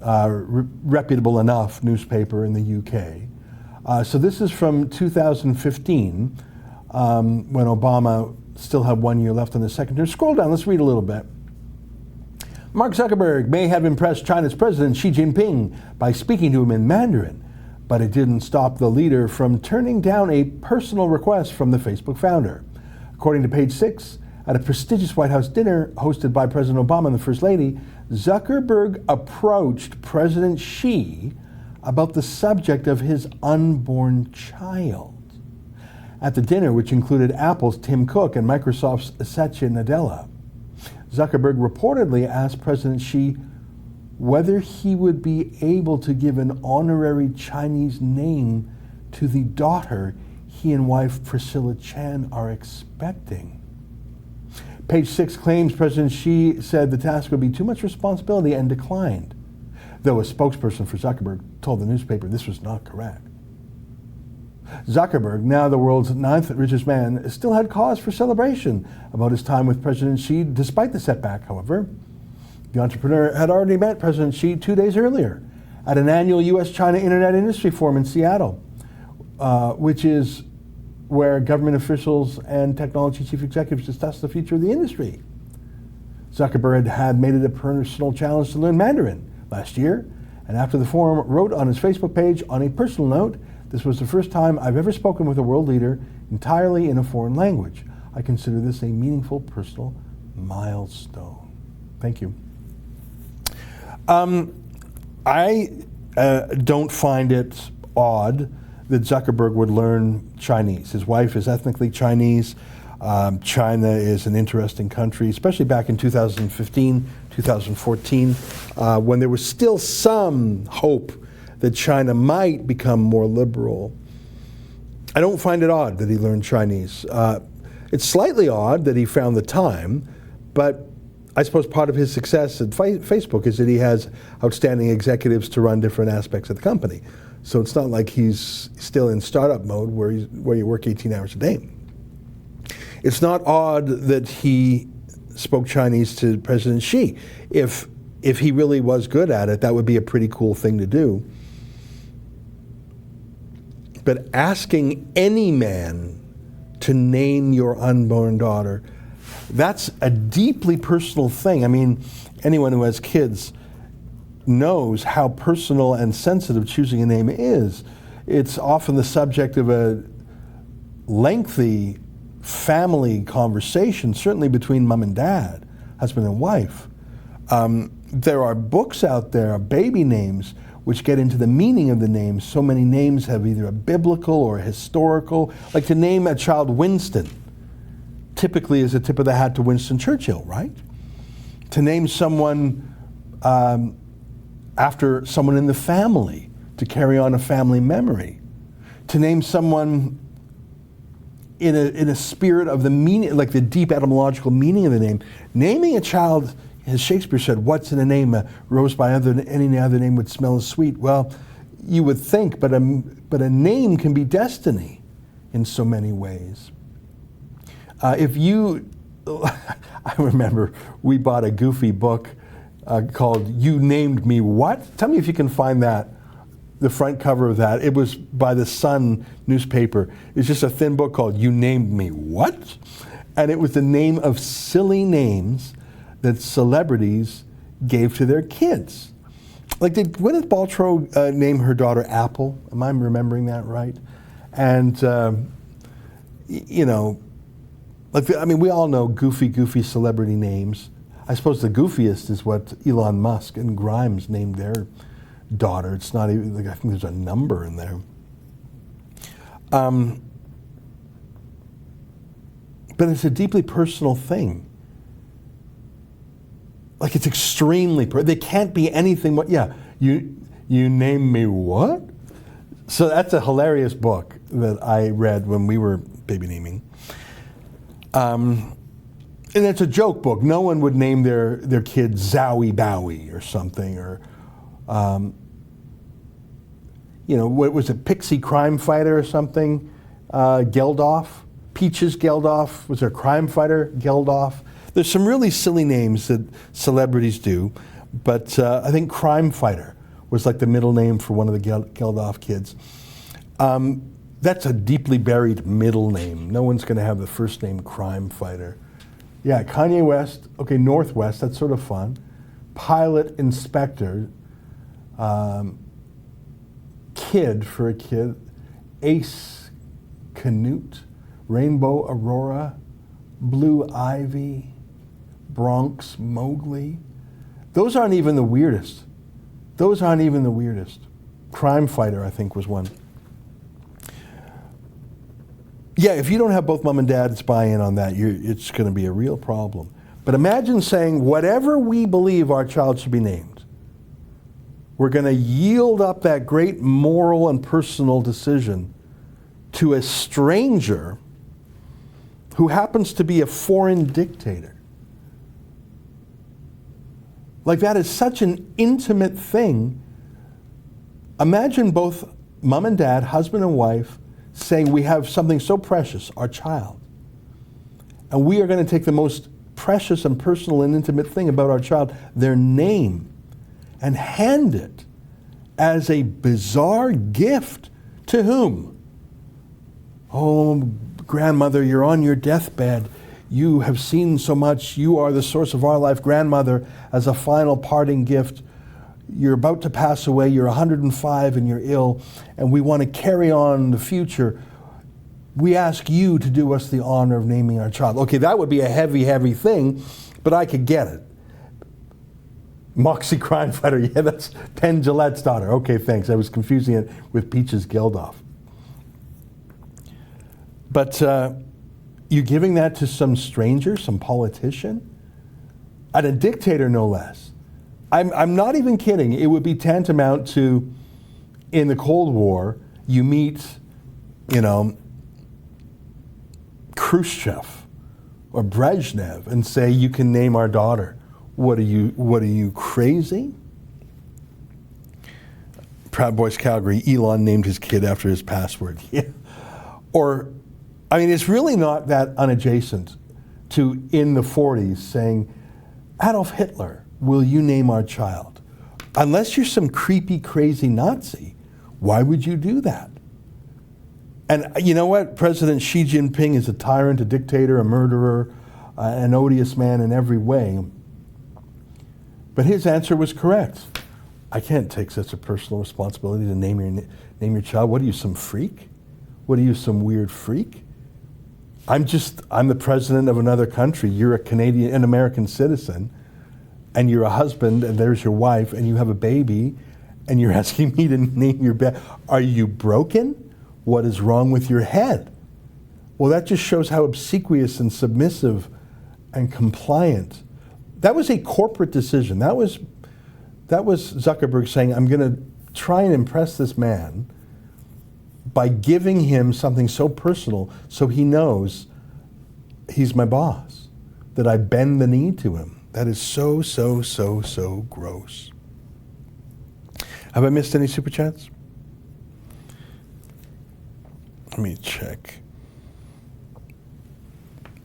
reputable enough newspaper in the UK. So this is from 2015, when Obama still had 1 year left on the second term. Scroll down, let's read a little bit. Mark Zuckerberg may have impressed China's president Xi Jinping by speaking to him in Mandarin, but it didn't stop the leader from turning down a personal request from the Facebook founder. According to Page 6, at a prestigious White House dinner hosted by President Obama and the First Lady, Zuckerberg approached President Xi about the subject of his unborn child. At the dinner, which included Apple's Tim Cook and Microsoft's Satya Nadella, Zuckerberg reportedly asked President Xi whether he would be able to give an honorary Chinese name to the daughter he and wife Priscilla Chan are expecting. Page 6 claims President Xi said the task would be too much responsibility and declined, though a spokesperson for Zuckerberg told the newspaper this was not correct. Zuckerberg, now the world's 9th richest man, still had cause for celebration about his time with President Xi, despite the setback, however. The entrepreneur had already met President Xi 2 days earlier at an annual U.S.-China Internet Industry Forum in Seattle, which is where government officials and technology chief executives discuss the future of the industry. Zuckerberg had made it a personal challenge to learn Mandarin last year, and after the forum wrote on his Facebook page, on a personal note, "This was the first time I've ever spoken with a world leader entirely in a foreign language. I consider this a meaningful personal milestone." Thank you. I don't find it odd that Zuckerberg would learn Chinese. His wife is ethnically Chinese. China is an interesting country, especially back in 2015, 2014, when there was still some hope that China might become more liberal. I don't find it odd that he learned Chinese. It's slightly odd that he found the time, but I suppose part of his success at Facebook is that he has outstanding executives to run different aspects of the company. So it's not like he's still in startup mode where you work 18 hours a day. It's not odd that he spoke Chinese to President Xi. If he really was good at it, that would be a pretty cool thing to do. But asking any man to name your unborn daughter, that's a deeply personal thing. I mean, anyone who has kids knows how personal and sensitive choosing a name is. It's often the subject of a lengthy family conversation, certainly between mom and dad, husband and wife. There are books out there, baby names, which get into the meaning of the names. So many names have either a biblical or a historical. Like to name a child Winston typically is a tip of the hat to Winston Churchill, right? To name someone after someone in the family, to carry on a family memory. To name someone in a spirit of the meaning, like the deep etymological meaning of the name. Naming a child, as Shakespeare said, what's in a name? A rose by any other name would smell as sweet. Well, you would think, but a name can be destiny in so many ways. I remember we bought a goofy book called You Named Me What? Tell me if you can find that, the front cover of that. It was by the Sun newspaper. It's just a thin book called You Named Me What? And it was the name of silly names that celebrities gave to their kids. Like, did Gwyneth Paltrow name her daughter Apple? Am I remembering that right? And, you know, we all know goofy celebrity names. I suppose the goofiest is what Elon Musk and Grimes named their daughter. It's not even, I think there's a number in there. But it's a deeply personal thing. Like, it's extremely, they can't be anything but, you name me what? So that's a hilarious book that I read when we were baby naming. And it's a joke book. No one would name their kid Zowie Bowie or something, or, what was it, Pixie Crime Fighter or something? Geldof? Peaches Geldof? Was there a crime fighter? Geldof? There's some really silly names that celebrities do, but I think Crime Fighter was like the middle name for one of the Geldof kids. That's a deeply buried middle name. No one's going to have the first name Crime Fighter. Yeah, Kanye West, okay, Northwest, that's sort of fun. Pilot Inspector, Kid for a kid, Ace Canute, Rainbow Aurora, Blue Ivy, Bronx Mowgli. Those aren't even the weirdest. Crime Fighter, I think, was one. Yeah, if you don't have both mom and dad's buy-in on that, it's going to be a real problem. But imagine saying, whatever we believe our child should be named, we're going to yield up that great moral and personal decision to a stranger who happens to be a foreign dictator. Like, that is such an intimate thing. Imagine both mom and dad, husband and wife, saying, we have something so precious, our child, and we are going to take the most precious and personal and intimate thing about our child, their name, and hand it as a bizarre gift to whom? Oh, grandmother, you're on your deathbed. You have seen so much. You are the source of our life. Grandmother, as a final parting gift, you're about to pass away. You're 105 and you're ill, and we want to carry on the future. We ask you to do us the honor of naming our child. Okay, that would be a heavy, heavy thing, but I could get it. Moxie crime fighter, yeah, that's Penn Jillette's daughter. Okay, thanks. I was confusing it with Peaches Geldof. But you giving that to some stranger, some politician? And a dictator, no less. I'm not even kidding. It would be tantamount to, in the Cold War, you meet, Khrushchev or Brezhnev and say, you can name our daughter. What are you, crazy? Proud Boys Calgary, Elon named his kid after his password. Yeah. Or, it's really not that unadjacent to, in the 40s, saying, Adolf Hitler, will you name our child? Unless you're some creepy, crazy Nazi, why would you do that? And you know what? President Xi Jinping is a tyrant, a dictator, a murderer, an odious man in every way. But his answer was correct. I can't take such a personal responsibility to name your child. What are you, some freak? What are you, some weird freak? I'm the president of another country. You're an American citizen, and you're a husband, and there's your wife, and you have a baby, and you're asking me to name your baby. Are you broken? What is wrong with your head? Well, that just shows how obsequious and submissive and compliant. That was a corporate decision. That was Zuckerberg saying, I'm going to try and impress this man by giving him something so personal so he knows he's my boss, that I bend the knee to him. That is so, so, so, so gross. Have I missed any super chats? Let me check.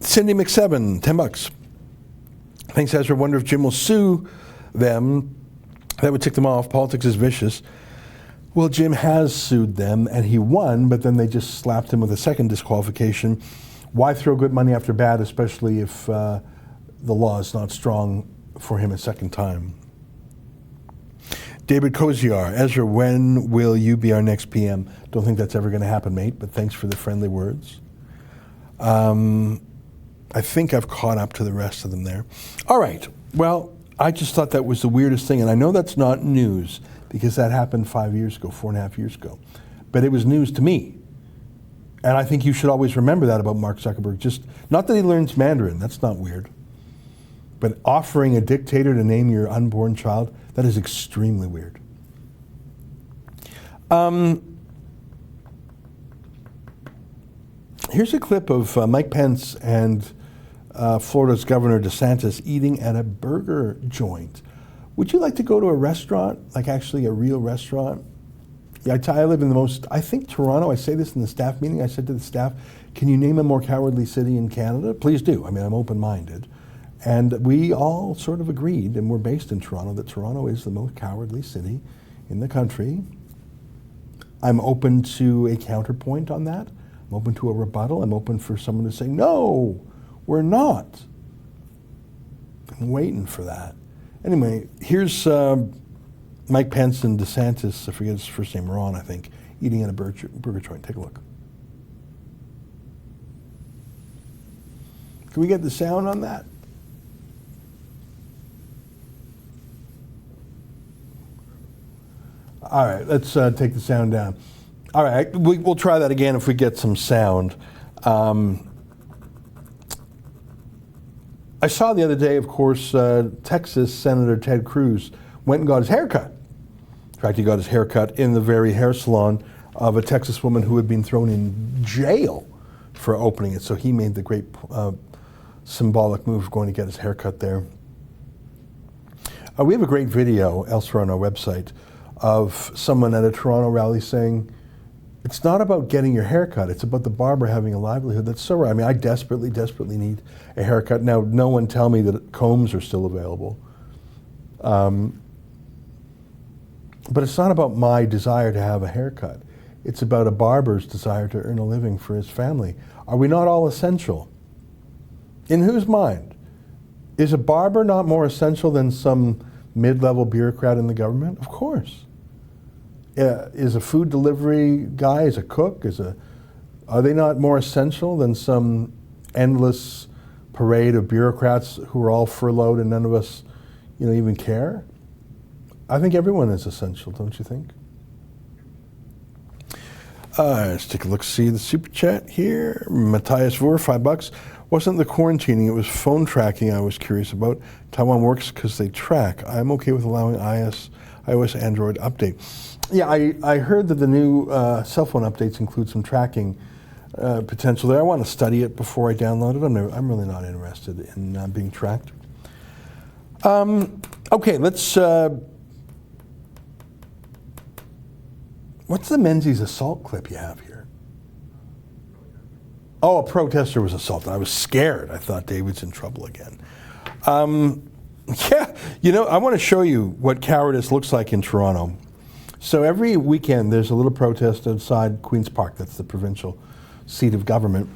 Cindy McSeven, $10. Thanks, Ezra. Wonder if Jim will sue them. That would tick them off. Politics is vicious. Well, Jim has sued them, and he won, but then they just slapped him with a second disqualification. Why throw good money after bad, especially if the law is not strong for him a second time? David Koziar, Ezra, when will you be our next PM? Don't think that's ever going to happen, mate, but thanks for the friendly words. I think I've caught up to the rest of them there. All right. Well, I just thought that was the weirdest thing, and I know that's not news because that happened 5 years ago, 4.5 years ago. But it was news to me. And I think you should always remember that about Mark Zuckerberg. Just not that he learns Mandarin, that's not weird. But offering a dictator to name your unborn child, that is extremely weird. Here's a clip of Mike Pence and Florida's Governor DeSantis eating at a burger joint. Would you like to go to a restaurant, like actually a real restaurant? Yeah, I live in I think Toronto, I say this in the staff meeting, I said to the staff, can you name a more cowardly city in Canada? Please do. I'm open-minded. And we all sort of agreed, and we're based in Toronto, that Toronto is the most cowardly city in the country. I'm open to a counterpoint on that. I'm open to a rebuttal. I'm open for someone to say, no, we're not. I'm waiting for that. Anyway, here's Mike Pence and DeSantis, I forget his first name, Ron, I think, eating at a burger joint. Take a look. Can we get the sound on that? All right, let's take the sound down. All right, we'll try that again if we get some sound. I saw the other day, of course, Texas Senator Ted Cruz went and got his hair cut. In fact, he got his hair cut in the very hair salon of a Texas woman who had been thrown in jail for opening it. So he made the great symbolic move of going to get his haircut there. We have a great video elsewhere on our website of someone at a Toronto rally saying, it's not about getting your haircut, it's about the barber having a livelihood. That's so right. I mean, I desperately, desperately need a haircut. Now, no one tell me that combs are still available. But it's not about my desire to have a haircut. It's about a barber's desire to earn a living for his family. Are we not all essential? In whose mind? Is a barber not more essential than some mid-level bureaucrat in the government? Of course. Is a food delivery guy, is a cook, are they not more essential than some endless parade of bureaucrats who are all furloughed and none of us, even care? I think everyone is essential, don't you think? Let's take a look, see the super chat here. Matthias Vore, $5. Wasn't the quarantining, it was phone tracking I was curious about. Taiwan works because they track. I'm okay with allowing iOS Android update. Yeah, I heard that the new cell phone updates include some tracking potential there. I want to study it before I download it. I'm really not interested in being tracked. Okay, let's... what's the Menzies assault clip you have here? Oh, a protester was assaulted. I was scared. I thought David's in trouble again. Yeah, I want to show you what cowardice looks like in Toronto. So every weekend there's a little protest outside Queen's Park. That's the provincial seat of government.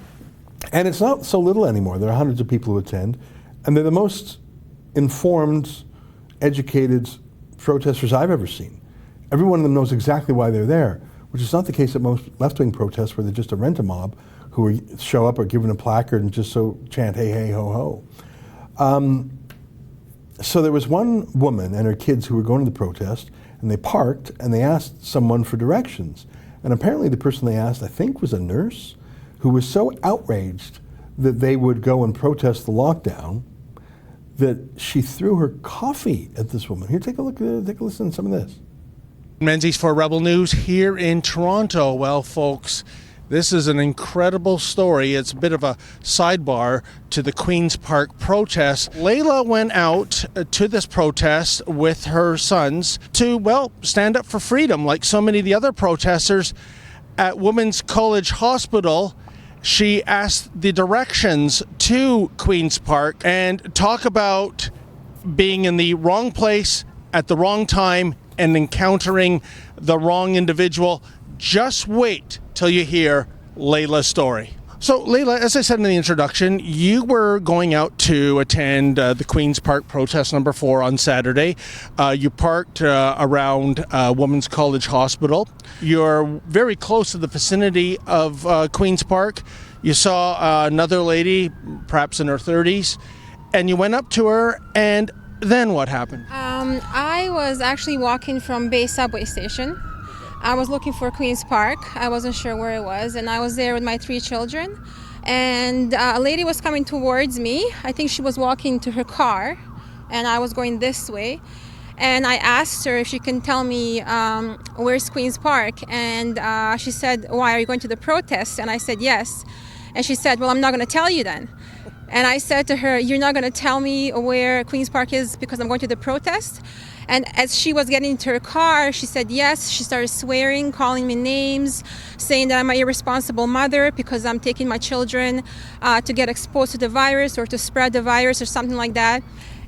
And it's not so little anymore. There are hundreds of people who attend. And they're the most informed, educated protesters I've ever seen. Every one of them knows exactly why they're there, which is not the case at most left-wing protests where they're just a rent-a-mob who show up or given a placard and just so chant, hey, hey, ho, ho. So there was one woman and her kids who were going to the protest, and they parked and they asked someone for directions. And apparently the person they asked, I think, was a nurse who was so outraged that they would go and protest the lockdown that she threw her coffee at this woman. Here, take a look, take a listen to some of this. Menzies for Rebel News here in Toronto. Well, folks, this is an incredible story. It's a bit of a sidebar to the Queen's Park protest. Layla went out to this protest with her sons to, stand up for freedom like so many of the other protesters at Women's College Hospital. She asked the directions to Queen's Park and talk about being in the wrong place at the wrong time and encountering the wrong individual. Just wait till you hear Layla's story. So, Layla, as I said in the introduction, you were going out to attend the Queen's Park protest number 4 on Saturday. You parked around Women's College Hospital. You're very close to the vicinity of Queen's Park. You saw another lady, perhaps in her 30s, and you went up to her, and then what happened? I was actually walking from Bay Subway Station. I was looking for Queen's Park. I wasn't sure where it was, and I was there with my 3 children. And a lady was coming towards me. I think she was walking to her car, and I was going this way. And I asked her if she can tell me where's Queen's Park. And she said, why, are you going to the protest? And I said, yes. And she said, well, I'm not going to tell you then. And I said to her, you're not going to tell me where Queen's Park is because I'm going to the protest? And as she was getting into her car, she said yes. She started swearing, calling me names, saying that I'm an irresponsible mother because I'm taking my children to get exposed to the virus or to spread the virus or something like that.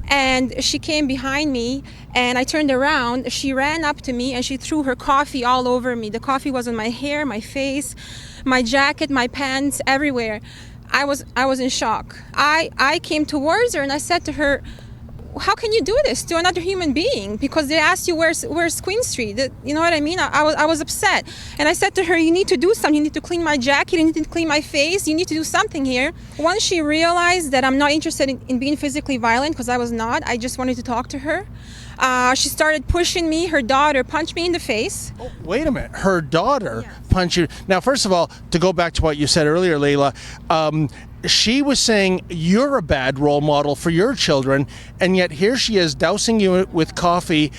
And she came behind me, and I turned around. She ran up to me, and she threw her coffee all over me. The coffee was on my hair, my face, my jacket, my pants, everywhere. I was in shock. I came towards her and I said to her, how can you do this to another human being? Because they asked you where's Queen Street. You know what I mean? I was upset. And I said to her, you need to do something. You need to clean my jacket. You need to clean my face. You need to do something here. Once she realized that I'm not interested in being physically violent, because I was not, I just wanted to talk to her. She started pushing me. Her daughter punched me in the face. Oh, wait a minute. Her daughter punched you. Now, first of all, to go back to what you said earlier, Layla, she was saying you're a bad role model for your children, and yet here she is dousing you with coffee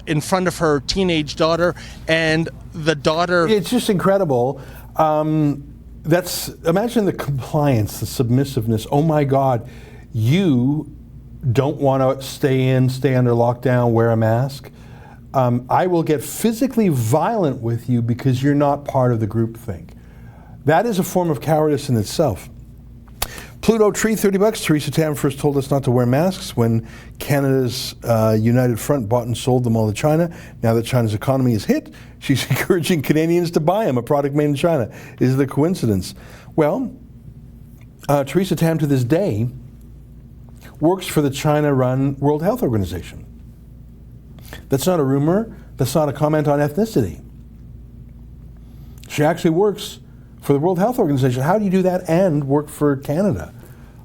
in front of her teenage daughter, and the daughter. It's just incredible. Imagine the compliance, the submissiveness. Oh my God, you don't want to stay under lockdown, wear a mask. I will get physically violent with you because you're not part of the groupthink. That is a form of cowardice in itself. Pluto Tree, $30. Theresa Tam first told us not to wear masks when Canada's United Front bought and sold them all to China. Now that China's economy is hit, she's encouraging Canadians to buy them, a product made in China. Is it a coincidence? Well, Theresa Tam to this day works for the China-run World Health Organization. That's not a rumor. That's not a comment on ethnicity. She actually works for the World Health Organization. How do you do that and work for Canada?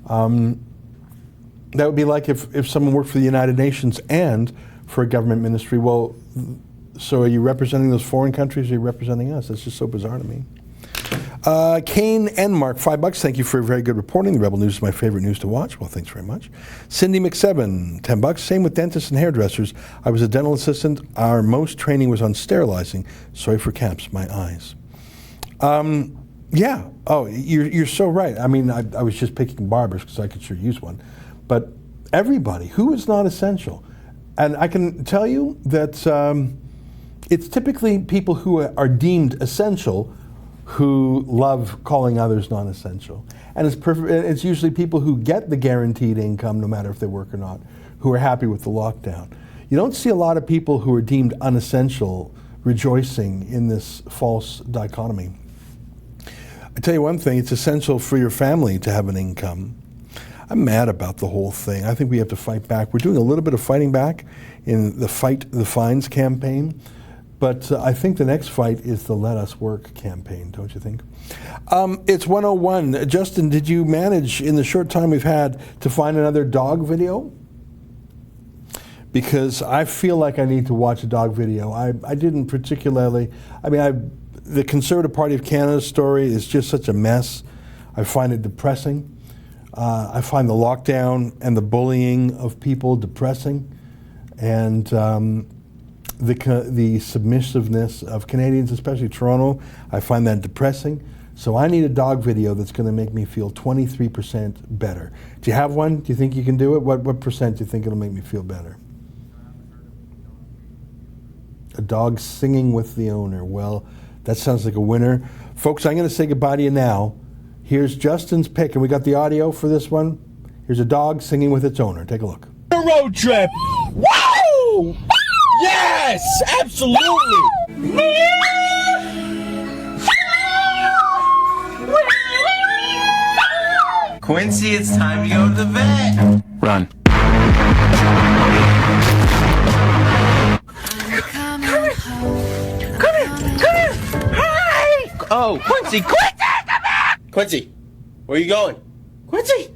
That would be like if someone worked for the United Nations and for a government ministry. Well, so are you representing those foreign countries or are you representing us? That's just so bizarre to me. Kane and Mark, $5. Thank you for very good reporting. The Rebel News is my favorite news to watch. Well, thanks very much. Cindy McSeven, $10. Same with dentists and hairdressers. I was a dental assistant. Our most training was on sterilizing. Sorry for caps, my eyes. Yeah. Oh, you're so right. I mean, I was just picking barbers because I could sure use one. But everybody, who is not essential? And I can tell you that it's typically people who are deemed essential who love calling others non-essential. And it's usually people who get the guaranteed income, no matter if they work or not, who are happy with the lockdown. You don't see a lot of people who are deemed unessential rejoicing in this false dichotomy. I tell you one thing, it's essential for your family to have an income. I'm mad about the whole thing. I think we have to fight back. We're doing a little bit of fighting back in the Fight the Fines campaign, but I think the next fight is the Let Us Work campaign, don't you think? It's 1:01. Justin, did you manage in the short time we've had to find another dog video? Because I feel like I need to watch a dog video. I didn't particularly, the Conservative Party of Canada story is just such a mess. I find it depressing. I find the lockdown and the bullying of people depressing. And the submissiveness of Canadians, especially Toronto, I find that depressing. So I need a dog video that's going to make me feel 23% better. Do you have one? Do you think you can do it? What percent do you think it'll make me feel better? A dog singing with the owner. Well, that sounds like a winner. Folks, I'm going to say goodbye to you now. Here's Justin's pick, and we got the audio for this one. Here's a dog singing with its owner. Take a look. A road trip. Wow! Yes, absolutely. Quincy, it's time to go to the vet. Run. Come here. Hi. Oh, Quincy, come back. Quincy, where are you going? Quincy.